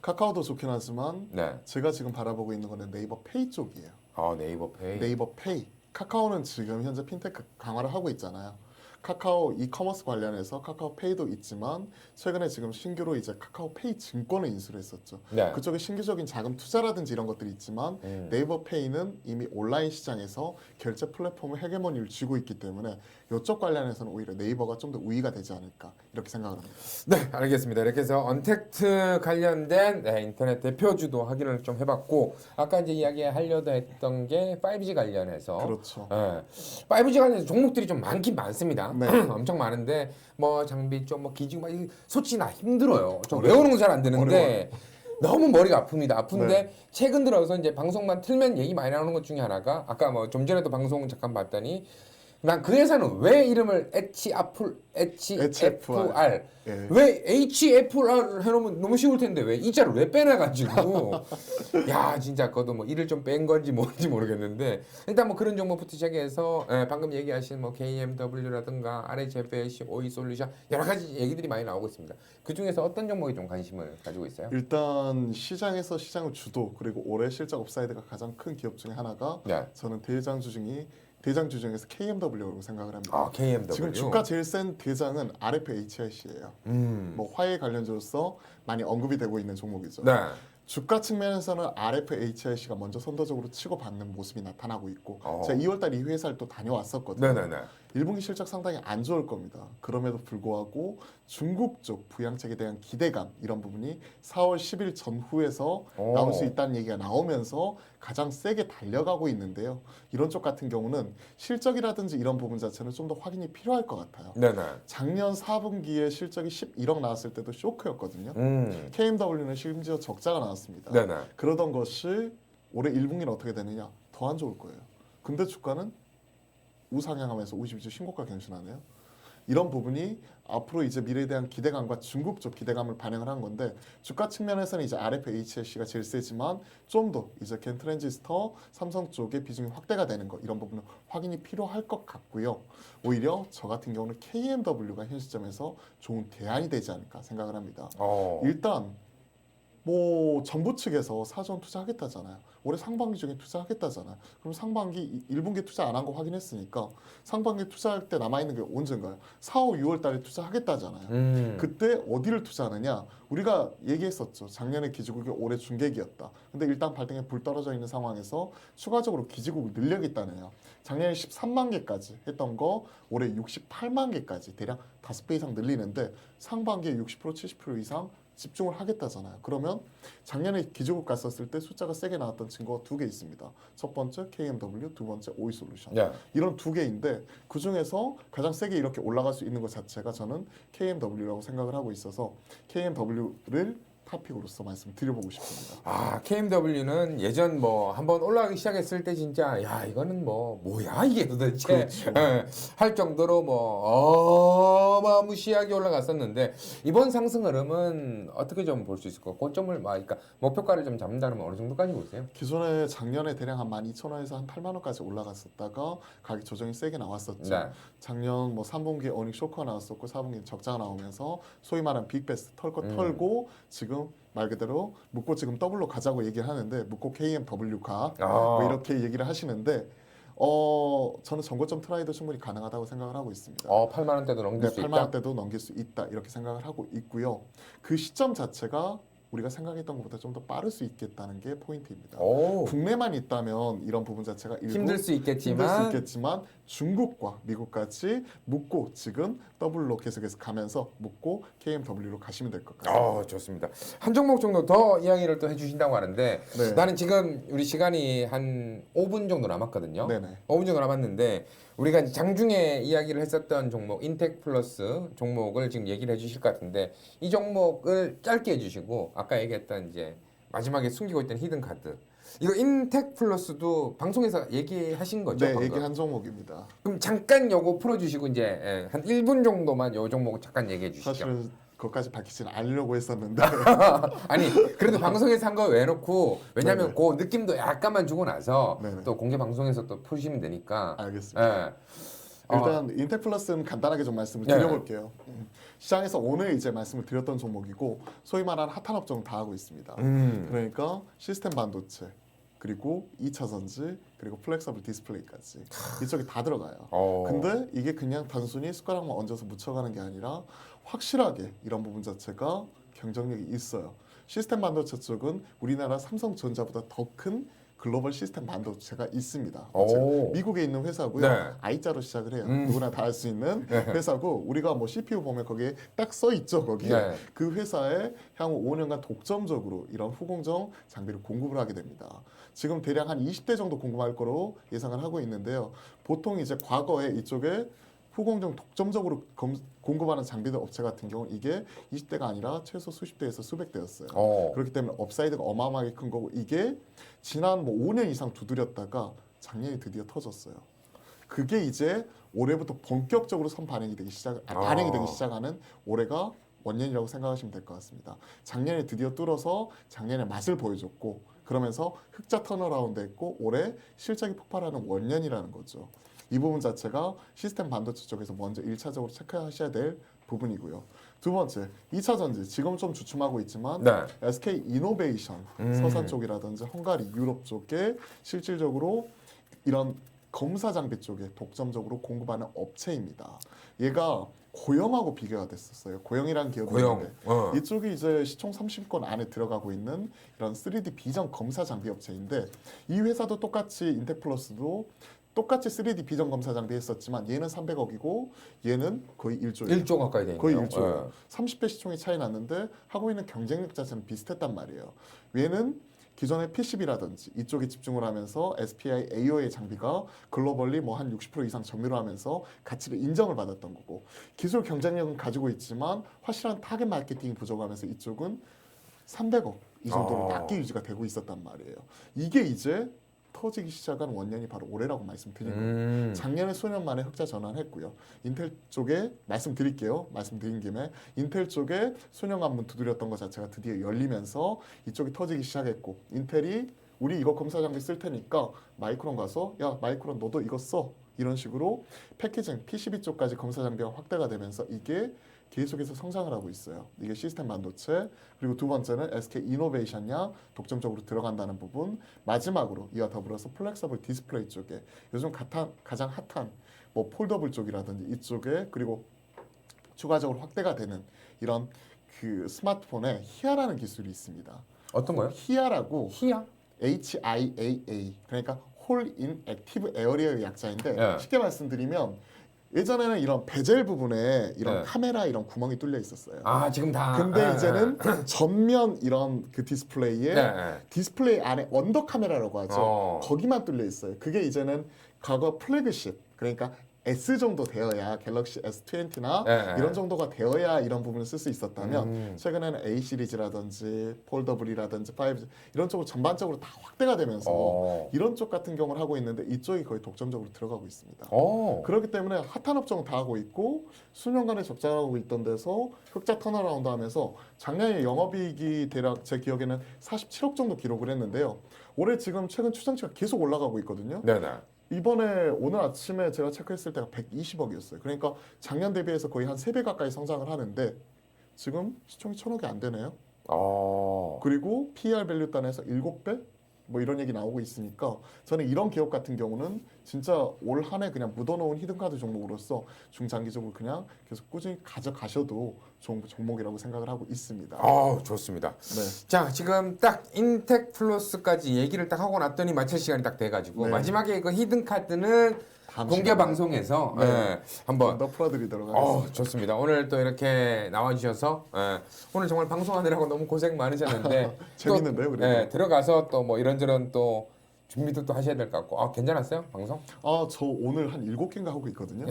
카카오도 좋긴 하지만 네. 제가 지금 바라보고 있는 거는 네이버 페이 쪽이에요. 네이버 페이. 네이버 페이. 카카오는 지금 현재 핀테크 강화를 하고 있잖아요. 카카오 이커머스 관련해서 카카오 페이도 있지만 최근에 지금 신규로 이제 카카오 페이 증권을 인수를 했었죠. 네. 그쪽에 신규적인 자금 투자라든지 이런 것들이 있지만 네이버 페이는 이미 온라인 시장에서 결제 플랫폼의 헤게모니를 쥐고 있기 때문에 이쪽 관련해서는 오히려 네이버가 좀 더 우위가 되지 않을까 이렇게 생각을 합니다. 네, 알겠습니다. 이렇게 해서 언택트 관련된 인터넷 대표주도 확인을 좀 해봤고 아까 이제 이야기하려다 했던 게 5G 관련해서 그렇죠. 5G 관련해서 종목들이 좀 많긴 많습니다. 네. 엄청 많은데 뭐 장비 쪽, 뭐 기지국, 막 솔직히 나 힘들어요. 좀 외우는 거 잘 안 되는데 너무 머리가 아픕니다. 아픈데 네. 최근 들어서 이제 방송만 틀면 얘기 많이 나오는 것 중에 하나가 아까 뭐 좀 전에도 방송 잠깐 봤더니 난 그 회사는 왜 이름을 HFR 예. 왜 HFR 해놓으면 너무 쉬울 텐데 왜 이자를 왜 빼놔가지고 야 진짜 그것도 뭐 일을 좀 뺀 건지 뭔지 모르겠는데 일단 뭐 그런 종목부터 시작해서 방금 얘기하신 뭐 KMW라든가 RHFAC, OE솔루션 여러 가지 얘기들이 많이 나오고 있습니다. 그 중에서 어떤 종목에 좀 관심을 가지고 있어요? 일단 시장에서 시장을 주도 그리고 올해 실적 업사이드가 가장 큰 기업 중에 하나가 네. 저는 대장주 중에서 KMW라고 생각을 합니다. KMW. 지금 주가 제일 센 대장은 RFHIC예요. 뭐 화해 관련주로서 많이 언급이 되고 있는 종목이죠. 네. 주가 측면에서는 RFHIC가 먼저 선도적으로 치고받는 모습이 나타나고 있고 제가 2월달 이 회사를 또 다녀왔었거든요. 네네네. 1분기 실적 상당히 안 좋을 겁니다. 그럼에도 불구하고 중국 쪽 부양책에 대한 기대감 이런 부분이 4월 10일 전후에서 나올 수 있다는 얘기가 나오면서 가장 세게 달려가고 있는데요. 이런 쪽 같은 경우는 실적이라든지 이런 부분 자체는 좀 더 확인이 필요할 것 같아요. 네네. 작년 4분기에 실적이 11억 나왔을 때도 쇼크였거든요. KMW는 심지어 적자가 나왔습니다. 네네. 그러던 것이 올해 1분기는 어떻게 되느냐? 더 안 좋을 거예요. 근데 주가는 우상향하면서 52주 신고가 경신하네요. 이런 부분이 앞으로 이제 미래에 대한 기대감과 중국 쪽 기대감을 반영을 한 건데 주가 측면에서는 이제 RFHC가 제일 세지만 좀 더 이제 겐트랜지스터 삼성 쪽의 비중이 확대가 되는 거 이런 부분은 확인이 필요할 것 같고요. 오히려 저 같은 경우는 KMW가 현 시점에서 좋은 대안이 되지 않을까 생각을 합니다. 일단 뭐 정부 측에서 사전 투자하겠다잖아요. 올해 상반기 중에 투자하겠다잖아요. 그럼 상반기 1분기 투자 안 한 거 확인했으니까 상반기 투자할 때 남아있는 게 언젠가요? 4, 5, 6월 달에 투자하겠다잖아요. 그때 어디를 투자하느냐? 우리가 얘기했었죠. 작년에 기지국이 올해 중계기였다. 근데 일단 발등에 불 떨어져 있는 상황에서 추가적으로 기지국을 늘려겠다네요. 작년에 13만 개까지 했던 거 올해 68만 개까지 대략 5배 이상 늘리는데 상반기에 60% 70% 이상 집중을 하겠다잖아요. 그러면 작년에 기지국 갔었을 때 숫자가 세게 나왔던 증거가 두 개 있습니다. 첫 번째 KMW, 두 번째 오이솔루션. 네. 이런 두 개인데 그 중에서 가장 세게 이렇게 올라갈 수 있는 것 자체가 저는 KMW라고 생각을 하고 있어서 KMW를 토픽으로서 말씀드려보고 싶습니다. KMW는 예전 뭐 한번 올라가기 시작했을 때 진짜 야 이거는 뭐야 이게 도대체 그렇죠. 할 정도로 뭐 어마무시하게 올라갔었는데 이번 상승 흐름은 어떻게 좀 볼 수 있을까? 고점을 그러니까 목표가를 좀 잡는다면 어느 정도까지 보세요? 기존에 작년에 대략 한 12,000원에서 한 8만 원까지 올라갔었다가 가격 조정이 세게 나왔었죠. 네. 작년 뭐 3분기에 어닝 쇼크가 나왔었고 4분기에 적자가 나오면서 소위 말하는 빅베스트 털고 지금 말 그대로 묶고 지금 더블로 가자고 얘기를 하는데 묶고 KMW가 뭐 이렇게 얘기를 하시는데 저는 전고점 트라이도 충분히 가능하다고 생각을 하고 있습니다. 8만 원대도 넘길 수 8만 있다. 원대도 넘길 수 있다 이렇게 생각을 하고 있고요. 그 시점 자체가 우리가 생각했던 것보다 좀 더 빠를 수 있겠다는 게 포인트입니다. 오. 국내만 있다면 이런 부분 자체가 일부 힘들 수 있겠지만 중국과 미국같이 묶고 지금 더블로 계속해서 가면서 묶고 KMW로 가시면 될 것 같습니다. 좋습니다. 한 종목 정도 더 이야기를 또 해주신다고 하는데 네. 나는 지금 우리 시간이 한 5분 정도 남았거든요. 네네. 5분 정도 남았는데 우리가 이제 장중에 이야기를 했었던 종목 인텍플러스 종목을 지금 얘기를 해주실 것 같은데 이 종목을 짧게 해주시고 아까 얘기했던 이제 마지막에 숨기고 있던 히든 카드 이거 인텍플러스도 방송에서 얘기하신 거죠? 네, 방금? 얘기한 종목입니다. 그럼 잠깐 요거 풀어주시고 이제 한 1분 정도만 요 종목 잠깐 얘기해 주시죠. 사실은 그것까지 밝히지는 않으려고 했었는데 아니 그래도 방송에서 한 거 왜 놓고 왜냐면 네네. 그 느낌도 약간만 주고 나서 네네. 또 공개 방송에서 또 푸시면 되니까. 알겠습니다. 예. 일단 인텍플러스는 간단하게 좀 말씀을 네. 드려볼게요. 시장에서 오늘 이제 말씀을 드렸던 종목이고 소위 말하는 핫한 업종을 다 하고 있습니다. 그러니까 시스템 반도체 그리고 2차 전지 그리고 플렉서블 디스플레이까지 이쪽이 다 들어가요. 근데 이게 그냥 단순히 숟가락만 얹어서 묻혀가는 게 아니라 확실하게 이런 부분 자체가 경쟁력이 있어요. 시스템 반도체 쪽은 우리나라 삼성전자보다 더 큰 글로벌 시스템 반도체가 있습니다. 미국에 있는 회사고요. 네. I자로 시작을 해요. 누구나 다 알 수 있는 회사고 우리가 뭐 CPU 보면 거기에 딱 써 있죠. 거기에 네. 그 회사에 향후 5년간 독점적으로 이런 후공정 장비를 공급을 하게 됩니다. 지금 대략 한 20대 정도 공급할 거로 예상을 하고 있는데요. 보통 이제 과거에 이쪽에 후공정 독점적으로 공급하는 장비들 업체 같은 경우는 이게 20대가 아니라 최소 수십 대에서 수백 대였어요. 그렇기 때문에 업사이드가 어마어마하게 큰 거고 이게 지난 뭐 5년 이상 두드렸다가 작년에 드디어 터졌어요. 그게 이제 올해부터 본격적으로 반영이 되기 시작하는 올해가 원년이라고 생각하시면 될 것 같습니다. 작년에 드디어 뚫어서 작년에 맛을 보여줬고 그러면서 흑자 턴어라운드 했고 올해 실적이 폭발하는 원년이라는 거죠. 이 부분 자체가 시스템 반도체 쪽에서 먼저 1차적으로 체크하셔야 될 부분이고요. 두 번째, 2차 전지 지금 좀 주춤하고 있지만 네. SK 이노베이션 서산 쪽이라든지 헝가리 유럽 쪽에 실질적으로 이런 검사 장비 쪽에 독점적으로 공급하는 업체입니다. 얘가 고영하고 비교가 됐었어요. 고영이라는 기업이 있는데 이쪽이 이제 시총 30권 안에 들어가고 있는 이런 3D 비전 검사 장비 업체인데 이 회사도 똑같이 인텍플러스도 똑같이 3D 비전 검사 장비 했었지만 얘는 300억이고 얘는 거의 1조예요. 1조 가까이 되네요. 거의 1조. 30배 시총이 차이 났는데 하고 있는 경쟁력 자체는 비슷했단 말이에요. 얘는 기존의 PCB라든지 이쪽에 집중을 하면서 SPI AOA 장비가 글로벌리 뭐 한 60% 이상 점유를 하면서 가치를 인정을 받았던 거고 기술 경쟁력은 가지고 있지만 확실한 타겟 마케팅이 부족하면서 이쪽은 300억 이 정도로 낮게 유지가 되고 있었단 말이에요. 이게 이제 터지기 시작한 원년이 바로 올해라고 말씀드린 거예요. 작년에 수년 만에 흑자 전환했고요. 인텔 쪽에 말씀드린 김에 인텔 쪽에 수년간 문 두드렸던 것 자체가 드디어 열리면서 이쪽이 터지기 시작했고 인텔이 우리 이거 검사 장비 쓸 테니까 마이크론 가서 야 마이크론 너도 이거 써 이런 식으로 패키징 PCB 쪽까지 검사 장비가 확대가 되면서 이게 계속해서 성장을 하고 있어요. 이게 시스템 반도체 그리고 두 번째는 SK 이노베이션이야 독점적으로 들어간다는 부분 마지막으로 이와 더불어서 플렉서블 디스플레이 쪽에 요즘 가장 핫한 뭐 폴더블 쪽이라든지 이쪽에 그리고 추가적으로 확대가 되는 이런 그 스마트폰에 히아라는 기술이 있습니다. 어떤 거요? 히아라고 히야? HIAA 그러니까 홀 인 액티브 에어리어의 약자인데 네. 쉽게 말씀드리면 예전에는 이런 베젤 부분에 이런 네. 카메라 이런 구멍이 뚫려 있었어요. 지금 다. 근데 이제는 전면 이런 그 디스플레이에 디스플레이 안에 언더 카메라라고 하죠. 거기만 뚫려 있어요. 그게 이제는 과거 플래그십 그러니까 S 정도 되어야 갤럭시 S20나 이런 정도가 되어야 이런 부분을 쓸 수 있었다면 최근에는 A 시리즈라든지 폴더블이라든지 5G 이런 쪽으로 전반적으로 다 확대가 되면서 이런 쪽 같은 경우를 하고 있는데 이쪽이 거의 독점적으로 들어가고 있습니다. 그렇기 때문에 핫한 업종을 다 하고 있고 수년간에 적자하고 있던 데서 흑자 턴어라운드 하면서 작년에 영업이익이 대략 제 기억에는 47억 정도 기록을 했는데요. 올해 지금 최근 추정치가 계속 올라가고 있거든요. 네네. 이번에 오늘 아침에 제가 체크했을 때가 120억이었어요. 그러니까 작년 대비해서 거의 한 3배 가까이 성장을 하는데 지금 시총이 1,000억이 안 되네요. 그리고 PER 밸류 단에서 7배? 뭐 이런 얘기 나오고 있으니까 저는 이런 기업 같은 경우는 진짜 올 한 해 그냥 묻어놓은 히든카드 종목으로서 중장기적으로 그냥 계속 꾸준히 가져가셔도 좋은 종목이라고 생각을 하고 있습니다. 좋습니다. 네. 자, 지금 딱 인텍 플러스까지 얘기를 딱 하고 났더니 마칠 시간이 딱 돼가지고 네. 마지막에 그 히든 카드는 다음 공개 시간에 방송에서 네. 한번 더 풀어드리도록 하겠습니다. 좋습니다. 오늘 또 이렇게 나와주셔서 오늘 정말 방송하느라고 너무 고생 많으셨는데 재밌는데요, 그래도? 들어가서 또 뭐 이런저런 또 준비도 또 하셔야 될 것 같고 괜찮았어요? 방송? 저 오늘 한 7개인가 하고 있거든요.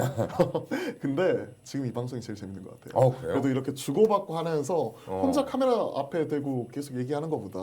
근데 지금 이 방송이 제일 재밌는 것 같아요. 그래요? 그래도 이렇게 주고받고 하면서 혼자 카메라 앞에 대고 계속 얘기하는 것보다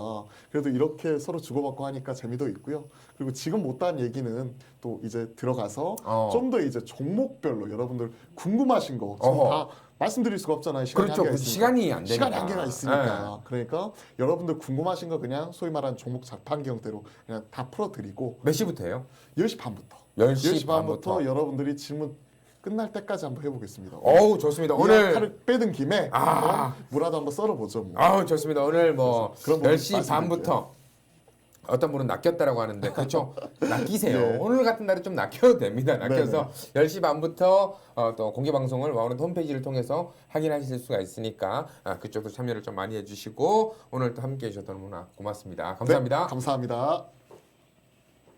그래도 이렇게 서로 주고받고 하니까 재미도 있고요. 그리고 지금 못한 얘기는 또 이제 들어가서 좀 더 이제 종목별로 여러분들 궁금하신 거 지금 다 말씀드릴 수가 없잖아요. 시간이 그렇죠. 한계가 있으니까. 시간이 안 되니까. 시간이 한계가 있으니까. 그러니까 여러분들 궁금하신 거 그냥 소위 말하는 종목 자판기 형태로 그냥 다 풀어드리고 몇 시부터예요? 10시 반부터 10시 반부터 여러분들이 질문 끝날 때까지 한번 해보겠습니다. 좋습니다. 오늘 칼을 빼든 김에 한번 무라도 한번 썰어보죠. 뭐. 좋습니다. 오늘 뭐 그런 부분 10시 반부터 어떤 분은 낚였다라고 하는데 그렇죠. 낚이세요. 네. 오늘 같은 날은 좀 낚여도 됩니다. 낚여서 10시 반부터 또 공개 방송을 와우런드 홈페이지를 통해서 확인하실 수가 있으니까 그쪽도 참여를 좀 많이 해주시고 오늘 또 함께해 주셔서 너무나 고맙습니다. 감사합니다. 네, 감사합니다.